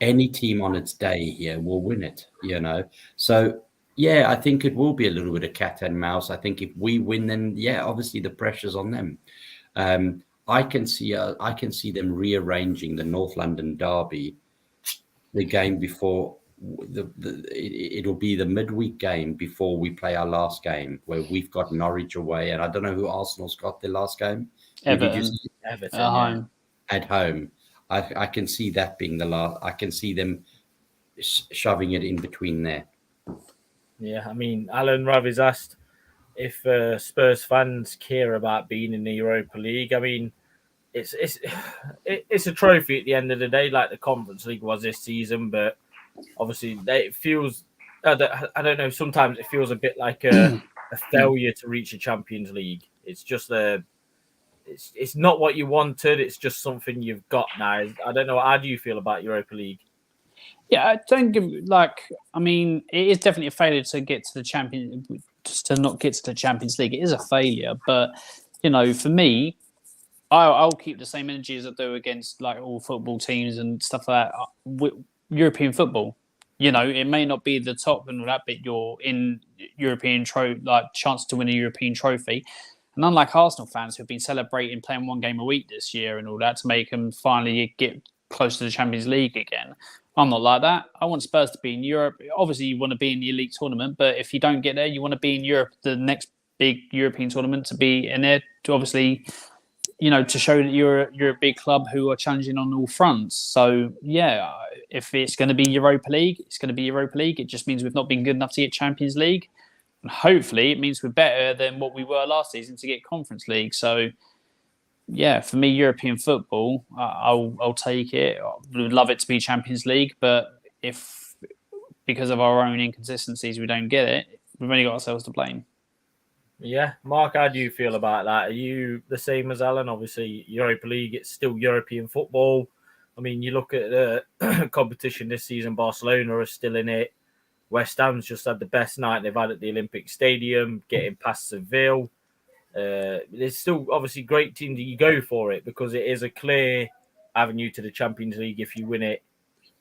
Any team on its day here will win it, you know. So, yeah, I think it will be a little bit of cat and mouse. I think if we win, then, yeah, obviously the pressure's on them. I can see them rearranging the North London derby, the game before it'll be the midweek game before we play our last game, where we've got Norwich away, and I don't know who Arsenal's got their last game. Everton Everton at home. At home. I can see that being the last. I can see them shoving it in between there. Yeah, I mean, Alan Ravi's asked if Spurs fans care about being in the Europa League. I mean, it's a trophy at the end of the day, like the Conference League was this season. But obviously, it feels I don't know. Sometimes it feels a bit like a failure to reach a Champions League. It's just it's not what you wanted. It's just something you've got now. I don't know. How do you feel about Europa League? Yeah, I don't give I mean, it is definitely a failure to get to the to not get to the Champions League. It is a failure, but you know, for me, I'll keep the same energy as I do against like all football teams and stuff like that. European football, you know, it may not be the top and all that, but you're in European chance to win a European trophy. And unlike Arsenal fans who've been celebrating playing one game a week this year and all that to make them finally get close to the Champions League again, I'm not like that. I want Spurs to be in Europe. Obviously, you want to be in the elite tournament, but if you don't get there, you want to be in Europe, the next big European tournament, to be in there to obviously, you know, to show that you're a big club who are challenging on all fronts. So yeah, if it's going to be Europa League, it's going to be Europa League. It just means we've not been good enough to get Champions League, and hopefully it means we're better than what we were last season to get Conference League. So yeah, for me, European football, I'll take it. I would love it to be Champions League, but if because of our own inconsistencies we don't get it, we've only got ourselves to blame. Yeah, Mark, how do you feel about that? Are you the same as Alan? Obviously, Europa League, it's still European football. I mean, you look at the competition this season, Barcelona are still in it. West Ham's just had the best night they've had at the Olympic Stadium, getting past Seville. There's still obviously great teams that you go for it because it is a clear avenue to the Champions League if you win it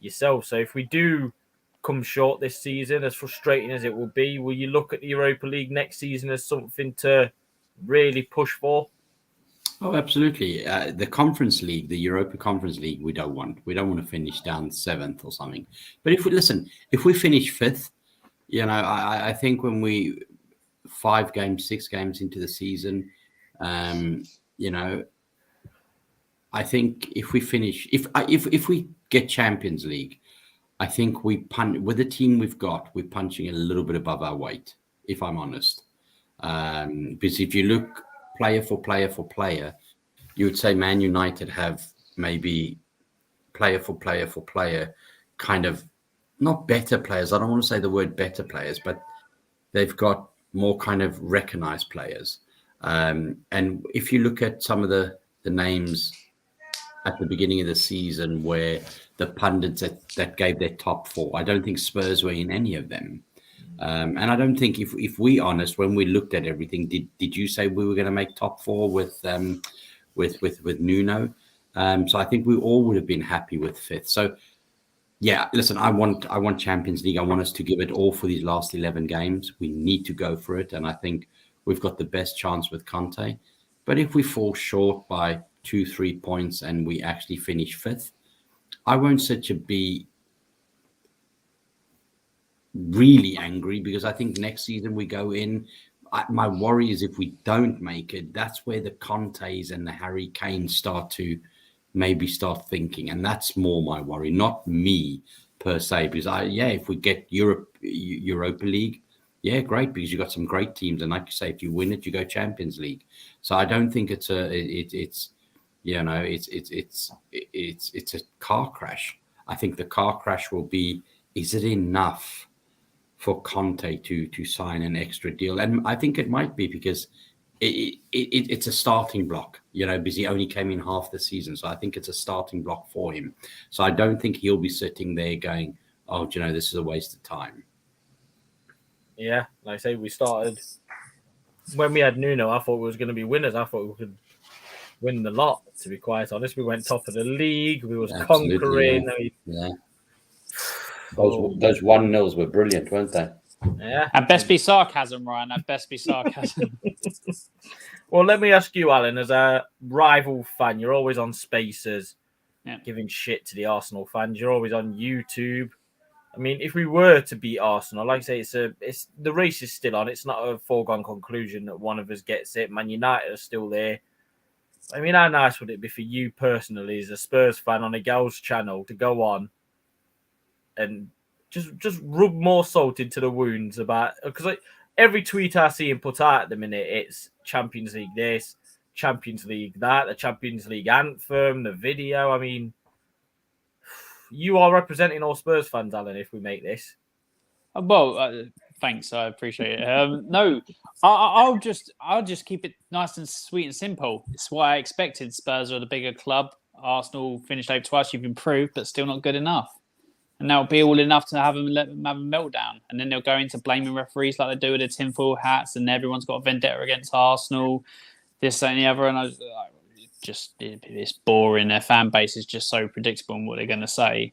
yourself. So if we do come short this season, as frustrating as it will be, will you look at the Europa League next season as something to really push for? Oh, absolutely. The Conference League, the Europa Conference League, we don't want. We don't want to finish down 7th or something. But if we finish 5th, you know, I think when we 5 games, 6 games into the season, you know, I think if we finish, if we get Champions League, I think with the team we've got, we're punching a little bit above our weight, if I'm honest. Because if you look player for player, you would say Man United have maybe player for player, kind of not better players. I don't want to say the word better players, but they've got more kind of recognized players. And if you look at some of the names at the beginning of the season where the pundits that gave their top 4, I don't think Spurs were in any of them. And I don't think if we honest, when we looked at everything, did you say we were going to make top 4 with Nuno? So I think we all would have been happy with 5th. So yeah, listen, I want Champions League. I want us to give it all for these last 11 games. We need to go for it. And I think we've got the best chance with Conte. But if we fall short by 2-3 points and we actually finish 5th, I won't be really angry because I think next season we go in. My worry is if we don't make it, that's where the Contes and the Harry Kanes start to maybe start thinking. And that's more my worry, not me per se, because if we get Europa League, yeah, great, because you got some great teams, and like you say, if you win it, you go Champions League. So I don't think it's it's a car crash. I think the car crash will be: is it enough for Conte to sign an extra deal? And I think it might be, because it's a starting block, because he only came in half the season. So I think it's a starting block for him. So I don't think he'll be sitting there going, oh, this is a waste of time. Yeah, like I say, we started when we had Nuno. I thought we was going to be winners. I thought we could win the lot. To be quite honest, we went top of the league. We was conquering. Yeah. Those 1-0s were brilliant, weren't they? Yeah. At best be sarcasm, Ryan. At best be sarcasm. Well, let me ask you, Alan, as a rival fan, you're always on Spaces, giving shit to the Arsenal fans. You're always on YouTube. I mean, if we were to beat Arsenal, like I say, it's the race is still on. It's not a foregone conclusion that one of us gets it. Man United are still there. I mean, how nice would it be for you personally, as a Spurs fan on a girls' channel, to go on and just rub more salt into the wounds about, because every tweet I see him put out at the minute, it's Champions League this, Champions League that, the Champions League anthem, the video. I mean, you are representing all Spurs fans, Alan, if we make this. Well, thanks. I appreciate it. No, I'll just keep it nice and sweet and simple. It's what I expected. Spurs are the bigger club. Arsenal finished over twice. You've improved, but still not good enough. And that'll be all enough to have them have a meltdown. And then they'll go into blaming referees like they do with their tinfoil hats, and everyone's got a vendetta against Arsenal, this, that, and the other. And it's boring. Their fan base is just so predictable in what they're going to say.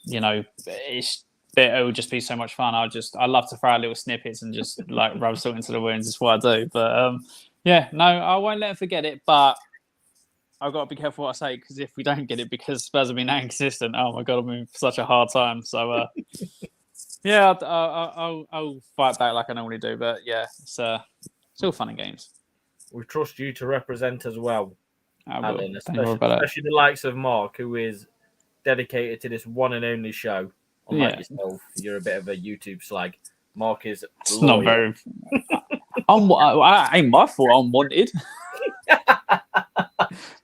It will just be so much fun. I love to throw out little snippets and just like rub salt into the wounds. It's what I do. But I won't let them forget it. But I've got to be careful what I say, because if we don't get it, because Spurs have been that inconsistent, oh my God, I'm in such a hard time. So I'll fight back like I normally do. But yeah, it's all fun and games. We trust you to represent as well, Alan, especially the likes of Mark, who is dedicated to this one and only show. Unlike yourself, you're a bit of a YouTube slag. Mark is it's not very. I ain't my fault. I'm wanted.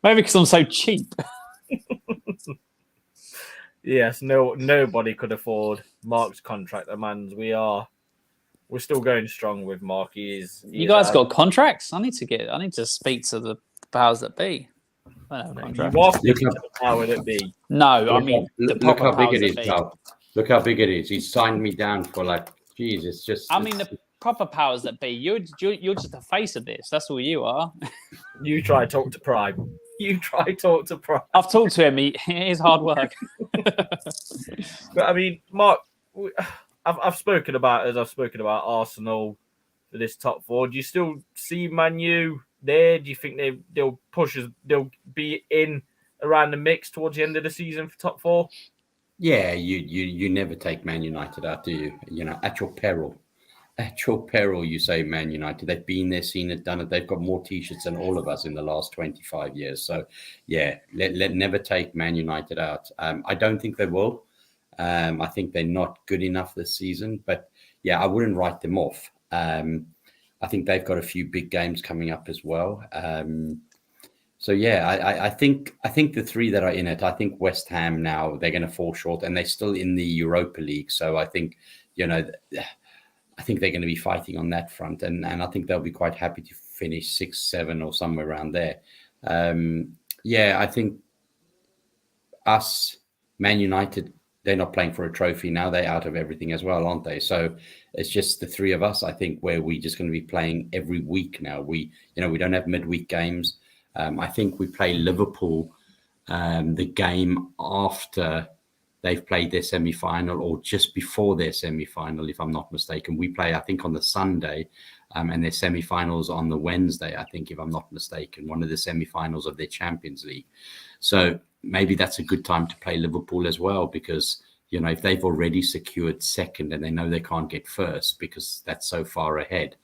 Maybe because I'm so cheap. Yes, nobody could afford Mark's contract demands. We're still going strong with Mark. You guys got contracts? I need to speak to the powers that be. How would it be? No, look how big it is, Carl. Look how big it is. He signed me down for it's just. The proper powers that be. You're just the face of this. That's all you are. You try talk to Prime. I've talked to him. It is hard work. But I mean, Mark, I've spoken about Arsenal for this top four. Do you still see Man U there? Do you think they'll push us? They'll be in around the mix towards the end of the season for top four? Yeah, you never take Man United out, do you? At your peril. At your peril, you say Man United. They've been there, seen it, done it. They've got more T-shirts than all of us in the last 25 years. So, yeah, let never take Man United out. I don't think they will. I think they're not good enough this season. But, yeah, I wouldn't write them off. I think they've got a few big games coming up as well. So, yeah, I think the three that are in it, I think West Ham now, they're going to fall short, and they're still in the Europa League. So I think, I think they're going to be fighting on that front. And I think they'll be quite happy to finish 6, 7 or somewhere around there. I think us, Man United, they're not playing for a trophy now. They're out of everything as well, aren't they? So it's just the three of us, I think, where we're just going to be playing every week now. We don't have midweek games. I think we play Liverpool the game after they've played their semi-final, or just before their semi-final, if I'm not mistaken. We play, I think, on the Sunday, and their semi-finals on the Wednesday, I think, if I'm not mistaken, one of the semi-finals of their Champions League. So maybe that's a good time to play Liverpool as well, because, if they've already secured second and they know they can't get first because that's so far ahead,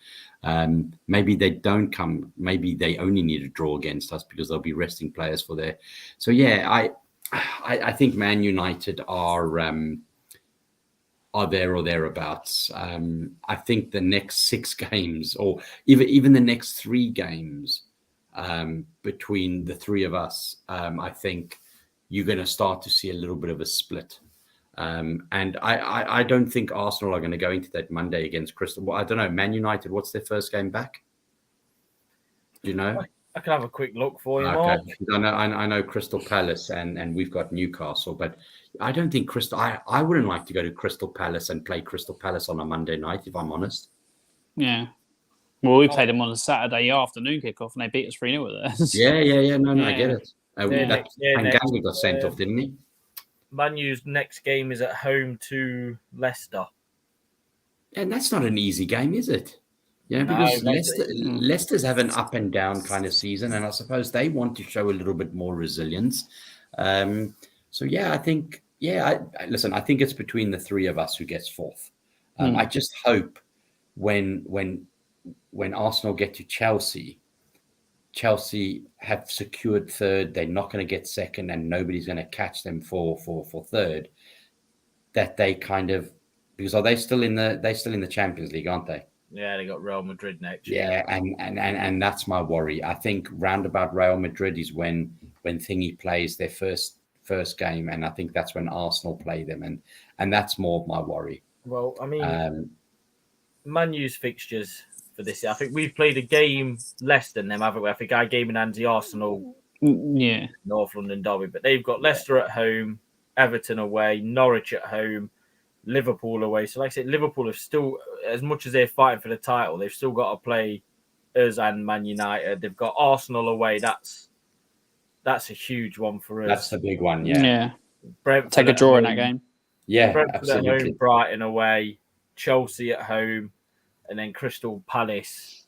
maybe they don't come. Maybe they only need a draw against us because they'll be resting players for their. So yeah, I think Man United are there or thereabouts. I think the next 6 games, or even the next 3 games, between the 3 of us, I think you're going to start to see a little bit of a split. And I don't think Arsenal are going to go into that Monday against Crystal. Well, I don't know. Man United, what's their first game back? Do you know? I can have a quick look for you, Okay. Mark. I know Crystal Palace and we've got Newcastle, but I don't think I wouldn't like to go to Crystal Palace and play Crystal Palace on a Monday night, if I'm honest. Yeah. Well, we played them on a Saturday afternoon kickoff and they beat us 3-0 at that. Yeah. No, I get it. Next, Tanganga got sent off, didn't he? Man U's next game is at home to Leicester. And that's not an easy game, is it? Because Leicester's have an up and down kind of season, and I suppose they want to show a little bit more resilience. So yeah, I think listen, I think it's between the 3 of us who gets 4th. I just hope when Arsenal get to Chelsea have secured 3rd. They're not going to get 2nd, and nobody's going to catch them for 3rd. That they kind of, because they're still in the Champions League, aren't they? Yeah, they got Real Madrid next year. Yeah, and that's my worry. I think round about Real Madrid is when Thingy plays their first game, and I think that's when Arsenal play them, and that's more of my worry. Well, I mean, Man U's fixtures for this year, I think we've played a game less than them, haven't we? I think our game in hand's the Arsenal, North London derby, but they've got Leicester at home, Everton away, Norwich at home, Liverpool away. So, like I said, Liverpool have still, as much as they're fighting for the title, they've still got to play us and Man United. They've got Arsenal away. That's a huge one for us. That's the big one, yeah. Brentford take a draw in that game. Yeah, Brentford absolutely. at home, Brighton away, Chelsea at home, and then Crystal Palace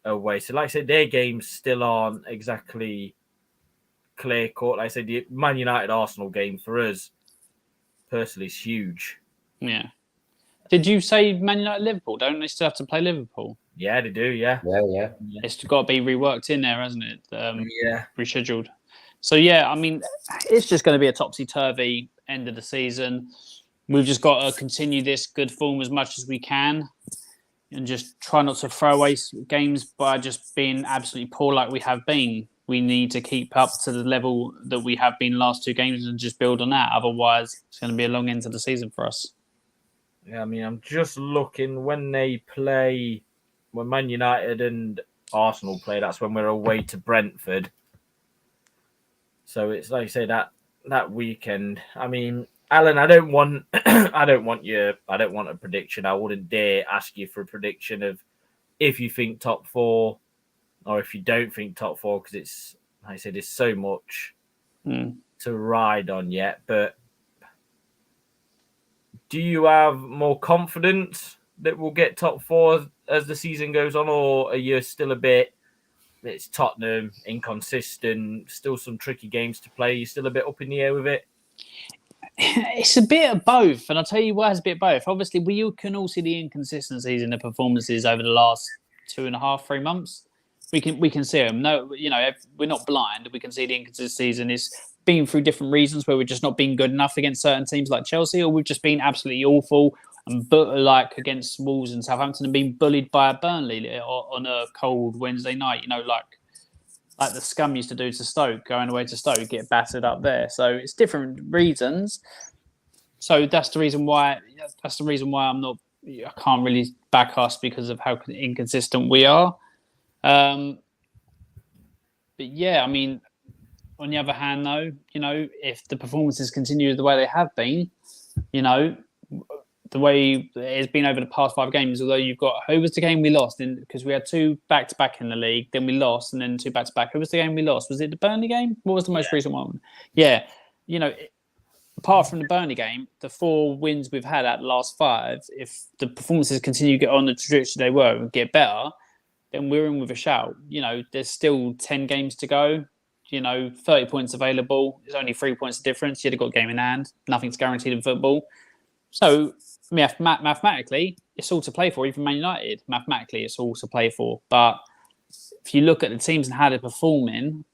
away. So, like I said, their games still aren't exactly clear cut. Like I said, the Man United Arsenal game for us personally is huge. Yeah. Did you say Man United Liverpool? Don't they still have to play Liverpool? Yeah, they do. Yeah. It's got to be reworked in there, hasn't it? Rescheduled. So yeah, I mean, it's just going to be a topsy-turvy end of the season. We've just got to continue this good form as much as we can, and just try not to throw away games by just being absolutely poor like we have been. We need to keep up to the level that we have been last 2 games and just build on that. Otherwise, it's going to be a long end to the season for us. Yeah, I mean, I'm just looking when Man United and Arsenal play, that's when we're away to Brentford. So it's like you say, that weekend. I mean, Alan, I don't want a prediction. I wouldn't dare ask you for a prediction of if you think top 4 or if you don't think top 4, because it's, like I said, there's so much to ride on yet. But do you have more confidence that we'll get top 4 as the season goes on, or are you still a bit, it's Tottenham, inconsistent, still some tricky games to play, you're still a bit up in the air with it? It's a bit of both, and I'll tell you why it's a bit of both. Obviously, we can all see the inconsistencies in the performances over the last 2.5, 3 months. We can see them. No, we're not blind. We can see the inconsistencies, and it's been through different reasons where we've just not been good enough against certain teams like Chelsea, or we've just been absolutely awful and like against Wolves and Southampton and been bullied by a Burnley on a cold Wednesday night. Like the scum used to do to Stoke, going away to Stoke, get battered up there. So it's different reasons. So that's the reason why I can't really back us because of how inconsistent we are. But yeah, I mean, on the other hand, though, if the performances continue the way they have been, the way it's been over the past 5 games, although you've got, who was the game we lost in, because we had 2 back-to-back in the league, then we lost, and then 2 back-to-back. Who was the game we lost? Was it the Burnley game? What was the most recent one? Yeah. Apart from the Burnley game, the 4 wins we've had at the last 5, if the performances continue to get on the trajectory they were and get better, then we're in with a shout. There's still 10 games to go. 30 points available. There's only 3 points of difference. You'd have got a game in hand. Nothing's guaranteed in football. So mathematically, it's all to play for. Even Man United, mathematically, it's all to play for. But if you look at the teams and how they're performing,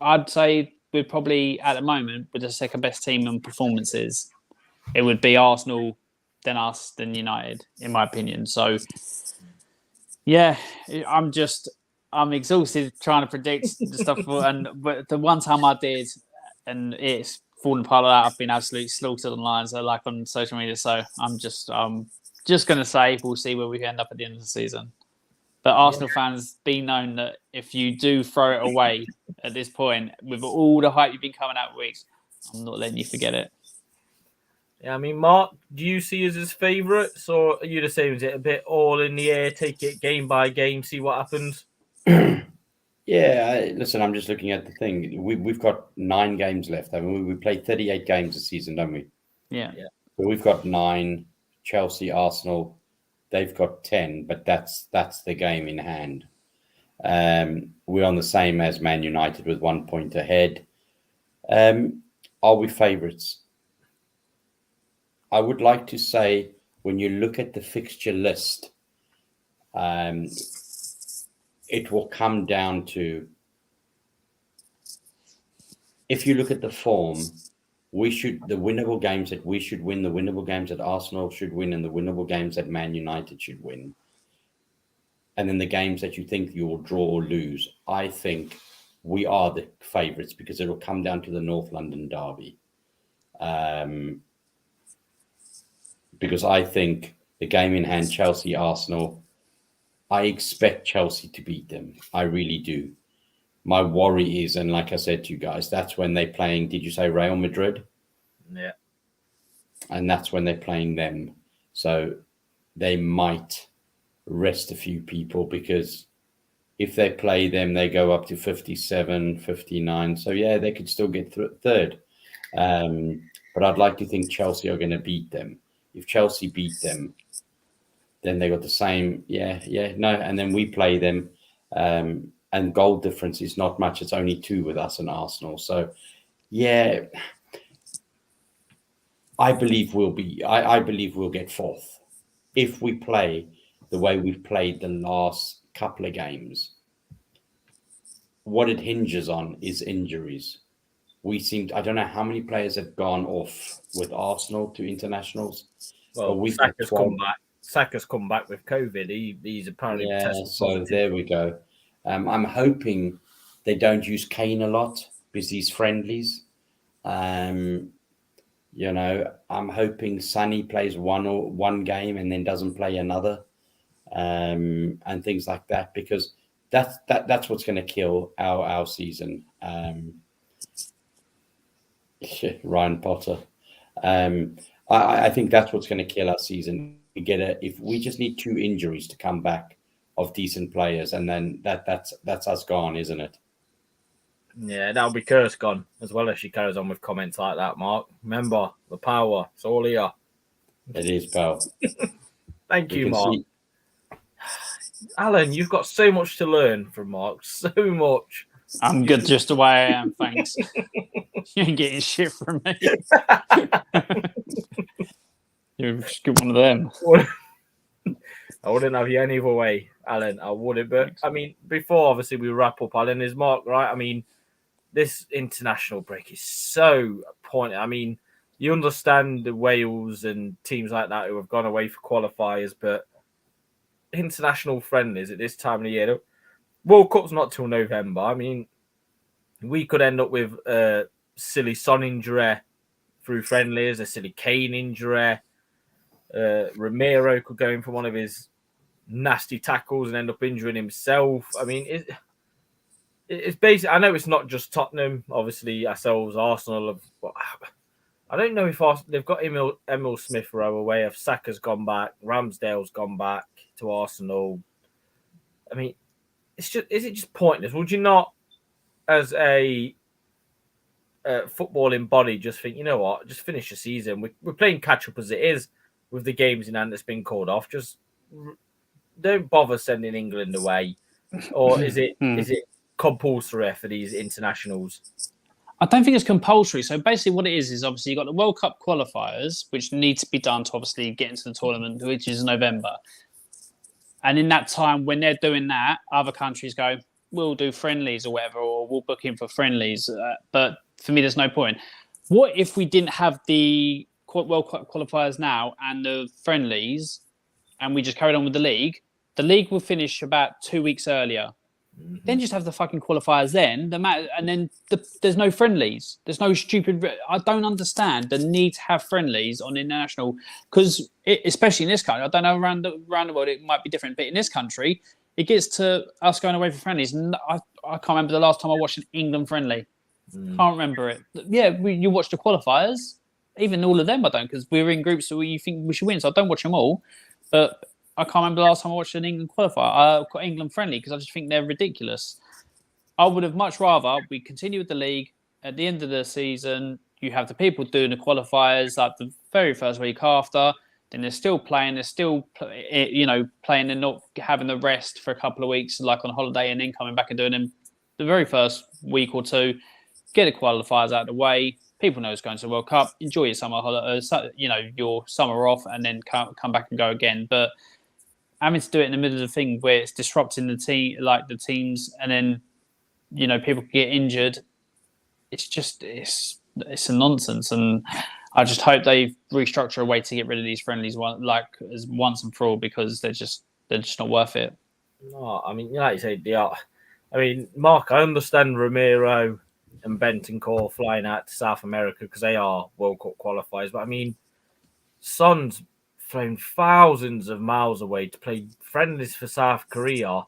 I'd say we're probably, at the moment, we're the second best team in performances. It would be Arsenal, then us, then United, in my opinion. So, yeah, I'm exhausted trying to predict the stuff. But the one time I did, and it's fallen apart like that, I've been absolutely slaughtered online, so like on social media. So I'm just going to say we'll see where we end up at the end of the season. But Arsenal fans, be known that if you do throw it away at this point, with all the hype you've been coming out weeks, I'm not letting you forget it. Yeah, I mean, Mark, do you see us as favourites, or are you the same? Is it a bit all in the air, take it game by game, see what happens? Yeah, listen, I'm just looking at the thing. We've got 9 games left. I mean, we played 38 games a season, don't we? Yeah. So we've got 9. Chelsea, Arsenal, they've got 10, but that's the game in hand. We're on the same as Man United with 1 point ahead. Are we favourites? I would like to say, when you look at the fixture list, it will come down to, if you look at the form, the winnable games that we should win, the winnable games that Arsenal should win, and the winnable games that Man United should win. And then the games that you think you'll draw or lose, I think we are the favourites, because it will come down to the North London derby. Because I think the game in hand, Chelsea, Arsenal, I expect Chelsea to beat them. I really do. My worry is, and like I said to you guys, that's when they're playing, did you say Real Madrid? Yeah. And that's when they're playing them. So they might rest a few people, because if they play them, they go up to 57, 59. So, yeah, they could still get third. But I'd like to think Chelsea are going to beat them. If Chelsea beat them, then they got the same. And then we play them. And goal difference is not much. It's only 2 with us and Arsenal. So, yeah, I believe we'll get 4th if we play the way we've played the last couple of games. What it hinges on is injuries. I don't know how many players have gone off with Arsenal to internationals. Well, Saka's come back with COVID. He's apparently tested positive. So there we go. I'm hoping they don't use Kane a lot because he's friendlies. I'm hoping Sonny plays one game and then doesn't play another, and things like that, because that's what's going to kill our season. Ryan Potter. I think that's what's going to kill our season. If we just need 2 injuries to come back of decent players, and then that's us gone, isn't it? Yeah, that'll be Curse gone as well, if she carries on with comments like that, Mark. Remember, the power, it's all here. It is, pal. Thank you, Mark. Alan, you've got so much to learn from Mark, so much. I'm good just the way I am, thanks. You ain't getting shit from me. You're just one of them. I wouldn't have you any other way, Alan. I wouldn't. But, I mean, before, obviously, we wrap up, Alan, is Mark right? I mean, this international break is so pointless. I mean, you understand the Wales and teams like that who have gone away for qualifiers, but international friendlies at this time of the year, World Cup's not till November. I mean, we could end up with a silly Son injury through friendlies, a silly Kane injury. Ramiro could go in for one of his nasty tackles and end up injuring himself. I mean, it's basically, I know it's not just Tottenham, obviously ourselves, Arsenal have, I don't know if they've got Emil Smith Rowe away, if Saka's gone back, Ramsdale's gone back to Arsenal. I mean, is it just pointless? Would you not, as a footballing body, just think, you know what, just finish the season? We're playing catch up as it is with the games in hand that's been called off. Just don't bother sending England away. Or is it compulsory for these internationals? I don't think it's compulsory. So basically, what it is obviously you've got the World Cup qualifiers, which need to be done to obviously get into the tournament, which is November. And in that time, when they're doing that, other countries go, we'll do friendlies or whatever, or we'll book in for friendlies. But for me, there's no point. What if we didn't have the World Cup qualifiers now and the friendlies, and we just carried on with the league? The league will finish about 2 weeks earlier. Then just have the fucking qualifiers then. And then there's no friendlies. There's no stupid... I don't understand the need to have friendlies on international, because especially in this country, I don't know, around the world it might be different, but in this country, it gets to us going away for friendlies. I can't remember the last time I watched an England friendly. Can't remember it. Yeah, you watch the qualifiers. Even all of them I don't, because we're in groups that you think we should win, so I don't watch them all. But I can't remember the last time I watched an England qualifier, England friendly, because I just think they're ridiculous. I would have much rather we continue with the league. At the end of the season, you have the people doing the qualifiers like the very first week after. Then they're still playing. They're still, playing and not having the rest for a couple of weeks, like on holiday, and then coming back and doing them the very first week or two. Get the qualifiers out of the way. People know it's going to the World Cup. Enjoy your summer holiday, your summer off, and then come back and go again. But having to do it in the middle of the thing where it's disrupting the teams, and then people get injured. It's a nonsense, and I just hope they restructure a way to get rid of these friendlies once and for all, because they're just not worth it. No, I mean, like you say, they are. I mean, Mark, I understand Romero and Bentancur flying out to South America because they are World Cup qualifiers, but I mean, Son's flown thousands of miles away to play friendlies for South Korea.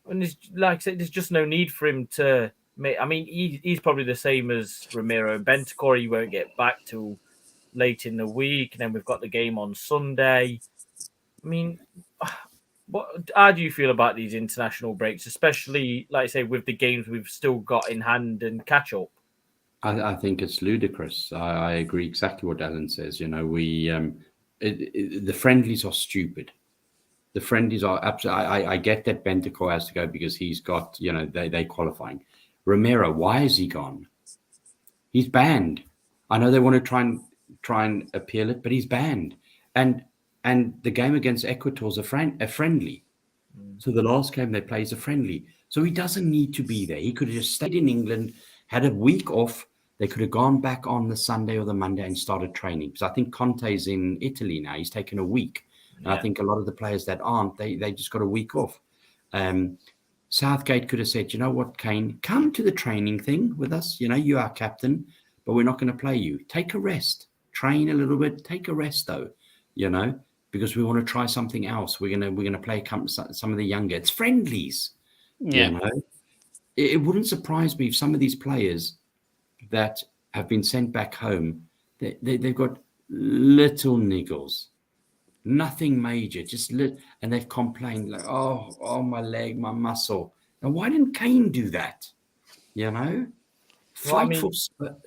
And like I said, there's just no need for him to make. I mean, he's probably the same as Romero and Bentancur. He won't get back till late in the week, and then we've got the game on Sunday. I mean, how do you feel about these international breaks, especially, like I say, with the games we've still got in hand and catch up? I think it's ludicrous. I agree exactly what Alan says. The friendlies are stupid. The friendlies are absolutely. I get that Bentancur has to go because he's got, they qualifying. Romero, why is he gone? He's banned. I know they want to try and appeal it, but he's banned. And the game against Ecuador is a friendly. So the last game they play is a friendly. So he doesn't need to be there. He could have just stayed in England, had a week off. They could have gone back on the Sunday or the Monday and started training. Because I think Conte's in Italy now. He's taken a week. And I think a lot of the players that aren't, they just got a week off. Southgate could have said, you know what, Kane, come to the training thing with us. You are captain, but we're not going to play you. Take a rest. Train a little bit. Take a rest, though, because we want to try something else. We're gonna play some of the younger. It's friendlies. Yeah. It wouldn't surprise me if some of these players that have been sent back home, they've got little niggles. Nothing major, and they've complained like, oh, my leg, my muscle. Now, why didn't Kane do that? Fight for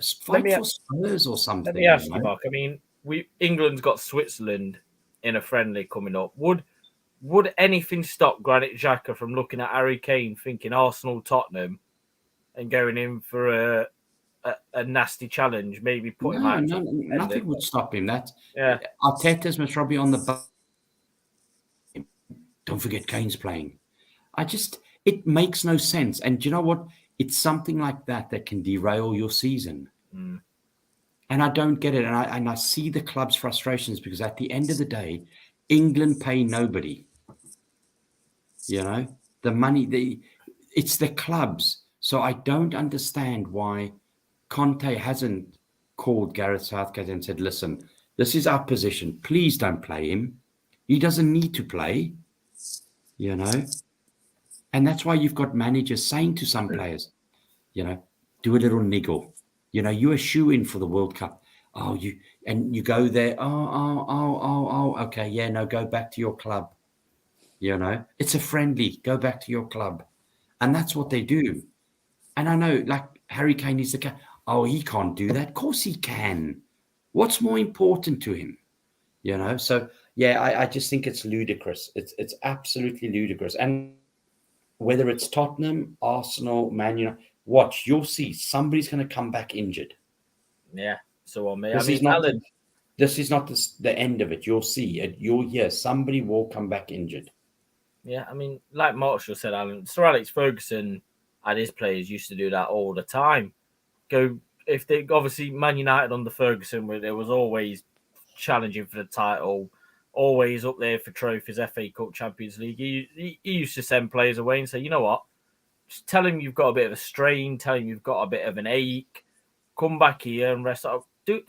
Spurs or something. Let me ask you, Mark. I mean, England's got Switzerland in a friendly coming up. Would anything stop Granit Xhaka from looking at Harry Kane, thinking Arsenal, Tottenham, and going in for a nasty challenge? Maybe put him out. No, nothing would stop him. Yeah. Arteta's must probably on the. Don't forget Kane's playing. It makes no sense. And do you know what? It's something like that can derail your season. And I don't get it. And I see the club's frustrations, because at the end of the day, England pay nobody. The money, it's the clubs. So I don't understand why Conte hasn't called Gareth Southgate and said, listen, this is our position. Please don't play him. He doesn't need to play, And that's why you've got managers saying to some players, do a little niggle. You're a shoe-in for the World Cup. You go there. Okay. Yeah, no, go back to your club. It's a friendly. Go back to your club. And that's what they do. And I know, like, Harry Kane is the guy. Oh, he can't do that. Of course he can. What's more important to him? So, yeah, I just think it's ludicrous. It's absolutely ludicrous. And whether it's Tottenham, Arsenal, Man United, watch, you'll see somebody's going to come back injured. Yeah. So on me. This I mean, is not Alan. this is not the end of it. You'll see it. You'll hear somebody will come back injured. Yeah, I mean, like Marshall said, Alan, Sir Alex Ferguson and his players used to do that all the time. If they obviously Man United under Ferguson, where there was always challenging for the title, always up there for trophies, FA Cup, Champions League. He used to send players away and say, you know what, just tell him you've got a bit of a strain, tell him you've got a bit of an ache, come back here and rest up. Can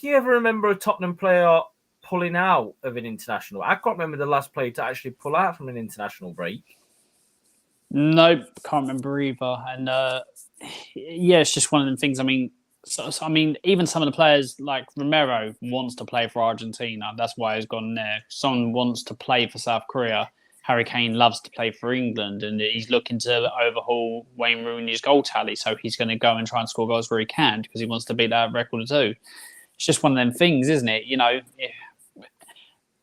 you ever remember a Tottenham player pulling out of an international? I can't remember the last player to actually pull out from an international break. Nope, can't remember either. And yeah, it's just one of them things. I mean, I mean, even some of the players like Romero wants to play for Argentina. That's why he's gone there. Someone wants to play for South Korea. Harry Kane loves to play for England, and he's looking to overhaul Wayne Rooney's goal tally. So he's going to go and try and score goals where he can because he wants to beat that record too. It's just one of them things, isn't it? You know,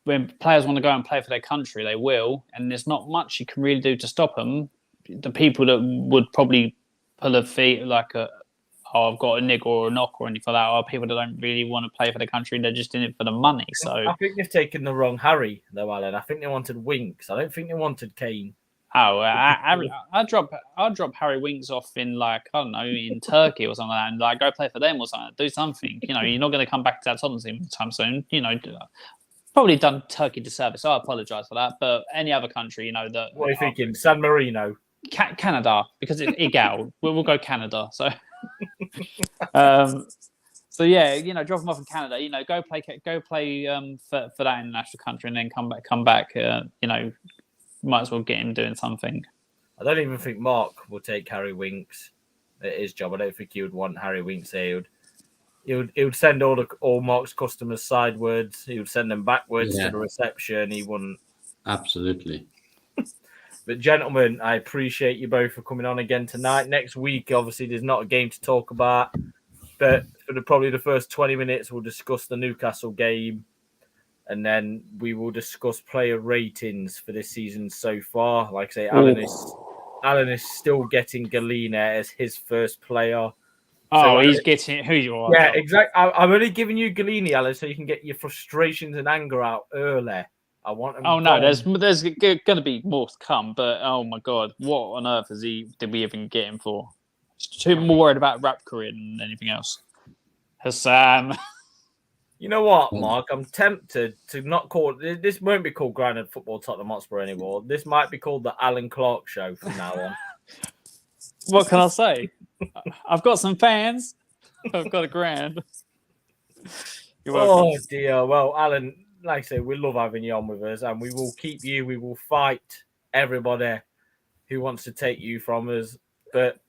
when players want to go and play for their country, they will, and there's not much you can really do to stop them. The people that would probably pull a feet like I've got a niggle or a knock or anything like that are people that don't really want to play for the country. They're just in it for the money. So I think they've taken the wrong Harry, though, Alan. I think they wanted Winks. I don't think they wanted Kane. Oh, I'll drop Harry Winks off in like, I don't know, in Turkey or something like that, and like go play for them or something. Do something. You know, you're not going to come back to that Tottenham team anytime soon. You know, probably done Turkey disservice. So I apologise for that. But any other country, you know, that. What are you thinking? San Marino? Canada, because it's egal. We'll go Canada. So, so yeah, you know, drop them off in Canada. You know, go play for that international country, and then come back. You know, might as well get him doing something. I don't even think Mark will take Harry Winks at his job. I don't think he would want Harry Winks there. He would send all Mark's customers sideways. He would send them backwards to the reception. He wouldn't. Absolutely. But gentlemen, I appreciate you both for coming on again tonight. Next week, obviously, there's not a game to talk about, but for probably the first 20 minutes, we'll discuss the Newcastle game, and then we will discuss player ratings for this season so far. Like I say, Alan is still getting Galina as his first player. Oh, he's getting who you are. Yeah, exactly. I'm only giving you Galini, Alan, so you can get your frustrations and anger out early. I want him. Oh no, there's going to be more to come, but oh my god, what on earth did we even get him for? Too more worried about rap career than anything else. Hassan. You know what, Mark? I'm tempted to not call this. Won't be called Grounded Football Tottenham Hotspur anymore. This might be called the Alan Clark Show from now on. What can I say? I've got some fans. I've got a grand. You're welcome. Oh dear. Well, Alan, like I say, we love having you on with us, and we will keep you. We will fight everybody who wants to take you from us. But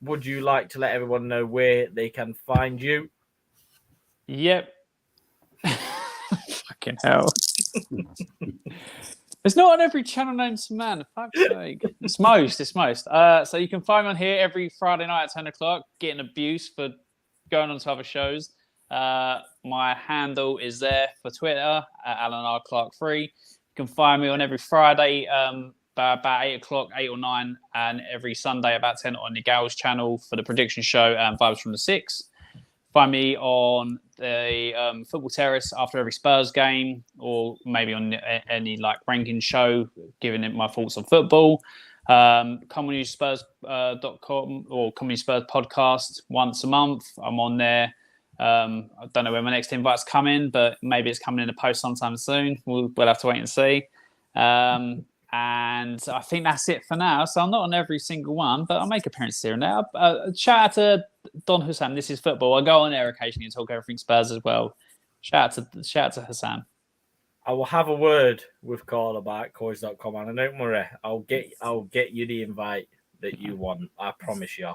would you like to let everyone know where they can find you? Yep. Fucking hell. It's not on every channel known to man. Fuck's sake. It's most. So you can find me on here every Friday night at 10 o'clock, getting abuse for going on to other shows. My handle is there for Twitter at Alan R. Clark 3. You can find me on every Friday about 8 o'clock, 8 or 9, and every Sunday about 10 on the Gals channel for the prediction show and Vibes from the Six. Find me on the Football Terrace after every Spurs game, or maybe on any like ranking show, giving it my thoughts on football. CommonSpurs.com or Comedy Spurs podcast once a month. I'm on there. I don't know when my next invite's coming, but maybe it's coming in a post sometime soon. We'll have to wait and see. And I think that's it for now. So I'm not on every single one, but I'll make appearances here and there. Shout out to Don Hussein. This is football. I go on there occasionally and talk everything Spurs as well. Shout out to Hassan. I will have a word with Carl about Coys.com, and don't worry, I'll get you the invite that you want. I promise you.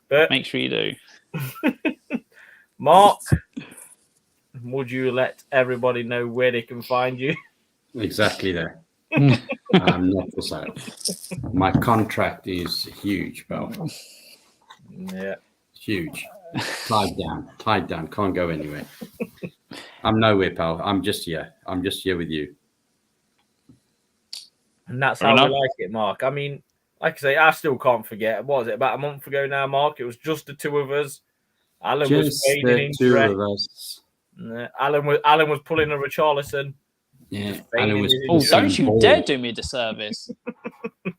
But make sure you do. Mark, would you let everybody know where they can find you? Exactly there. I'm not for sale. My contract is huge, pal. Yeah. Huge. Tied down. Can't go anywhere. I'm nowhere, pal. I'm just here with you. And that's how we like it, Mark. I mean, like I say, I still can't forget. What was it, about a month ago now, Mark? It was just the two of us. Alan was Just fading the two interest. of us. Alan was pulling a Richarlison. Yeah, Just Alan fading was. his Oh, interest. don't you Ball. dare do me a disservice.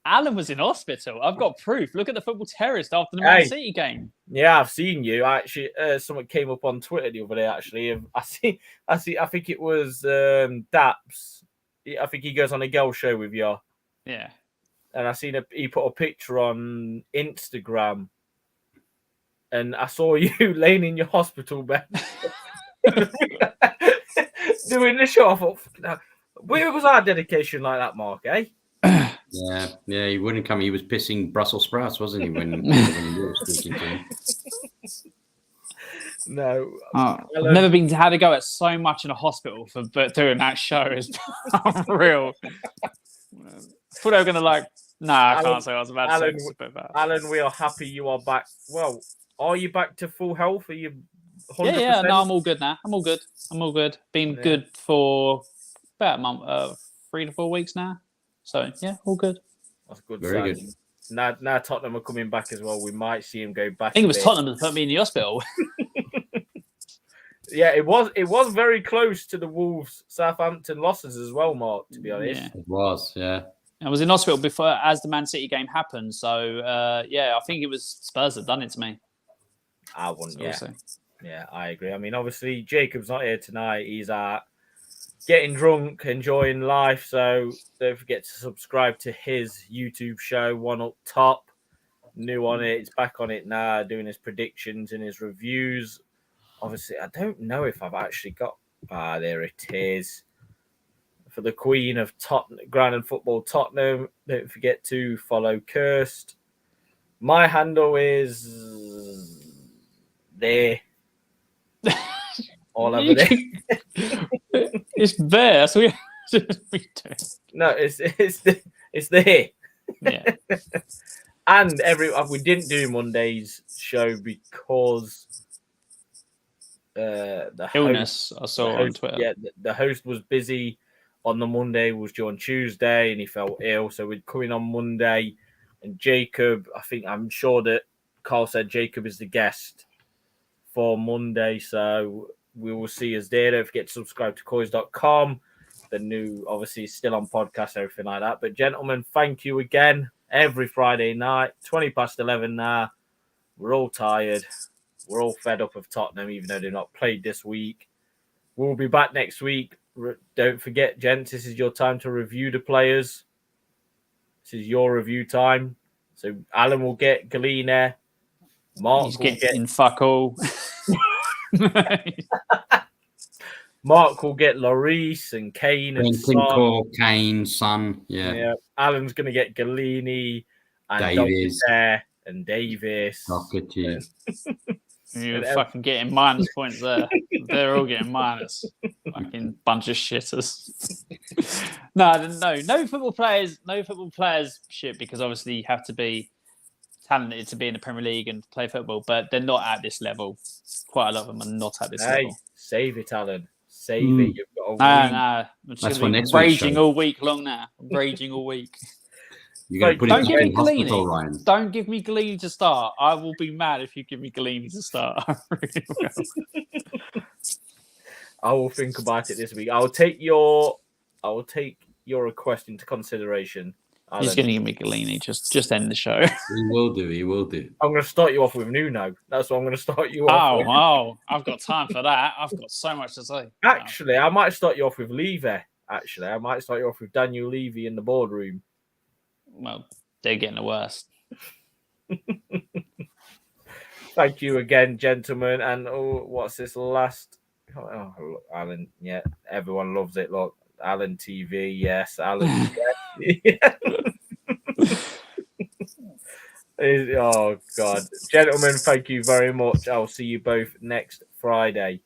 Alan was in hospital. I've got proof. Look at the football terrorist after the Man City game. Yeah, I've seen you. Actually, someone came up on Twitter the other day. Actually, I think it was Daps. I think he goes on a girl show with you. Yeah. And I seen he put a picture on Instagram, and I saw you laying in your hospital bed doing the show. I thought, where was our dedication like that, Mark? Eh? Yeah, he wouldn't come. He was pissing Brussels sprouts, wasn't he? When you were speaking to him. No, I've never been had to go at so much in a hospital for doing that show. Is unreal. Thought they were gonna like. Nah, I can't say I was about to say this about that. Alan, we are happy you are back. Well, are you back to full health? Are you 100%? Yeah. No, I'm all good now. I'm all good. Been good for about a month, 3 to 4 weeks now. So yeah, all good. That's good. Very good. Now Tottenham are coming back as well. We might see him go back. I think it was Tottenham that put me in the hospital. Yeah, it was very close to the Wolves Southampton losses as well, Mark, to be honest. Yeah. It was, yeah. I was in hospital before as the Man City game happened. So I think it was Spurs that done it to me. I wouldn't, so Yeah, I agree. I mean, obviously Jacob's not here tonight. He's getting drunk, enjoying life. So don't forget to subscribe to his YouTube show, One Up Top. New on it. It's back on it now, doing his predictions and his reviews. Obviously, I don't know if I've actually got... there it is. For the Queen of Tottenham, Ground and Football Tottenham, don't forget to follow Cursed. My handle is... there. All over there. It's there. That's what we do. No, it's there. Yeah. And we didn't do Monday's show because the illness I saw on Twitter. Yeah, the host was busy on the Monday, was due on Tuesday, and he felt ill. So we'd come in on Monday, and Jacob, I'm sure that Carl said Jacob is the guest for Monday. So we will see us there. Don't forget to subscribe to coys.com. The new, obviously, still on podcast, everything like that. But gentlemen, thank you again. Every Friday night, 11:20 now. We're all tired. We're all fed up of Tottenham, even though they've not played this week. We'll be back next week. Don't forget, gents, this is your time to review the players. This is your review time. So Alan will get Galina. Mark He's will getting fuck all. Mark will get Lloris and Kane and Son. Kane, Son. Yeah. Alan's going to get Galini and Davies and Davis. Look at you. You're fucking getting minus points there. They're all getting minus. Fucking bunch of shitters. No football players shit, because obviously you have to be talented to be in the Premier League and play football, but they're not at this level. Quite a lot of them are not at this level. Save it, Alan. Save it. You've got a week. I'm just going to be raging all week long now. I'm raging all week. You're going to put it in hospital, Ryan. Don't give me Galini to start. I will be mad if you give me Galini to start. I really will. I will think about it this week. I will take your request into consideration. Alan. He's going to give me Galini. Just end the show. He will do. I'm going to start you off with Nuno. That's what I'm going to start you off with. Oh, I've got time for that. I've got so much to say. Actually, I might start you off with Levy. I might start you off with Daniel Levy in the boardroom. Well, they're getting the worst. Thank you again, gentlemen. And what's this last? Oh, look, Alan. Yeah, everyone loves it. Look, Alan TV. Yes, Alan. Oh God, gentlemen, thank you very much. I'll see you both next Friday.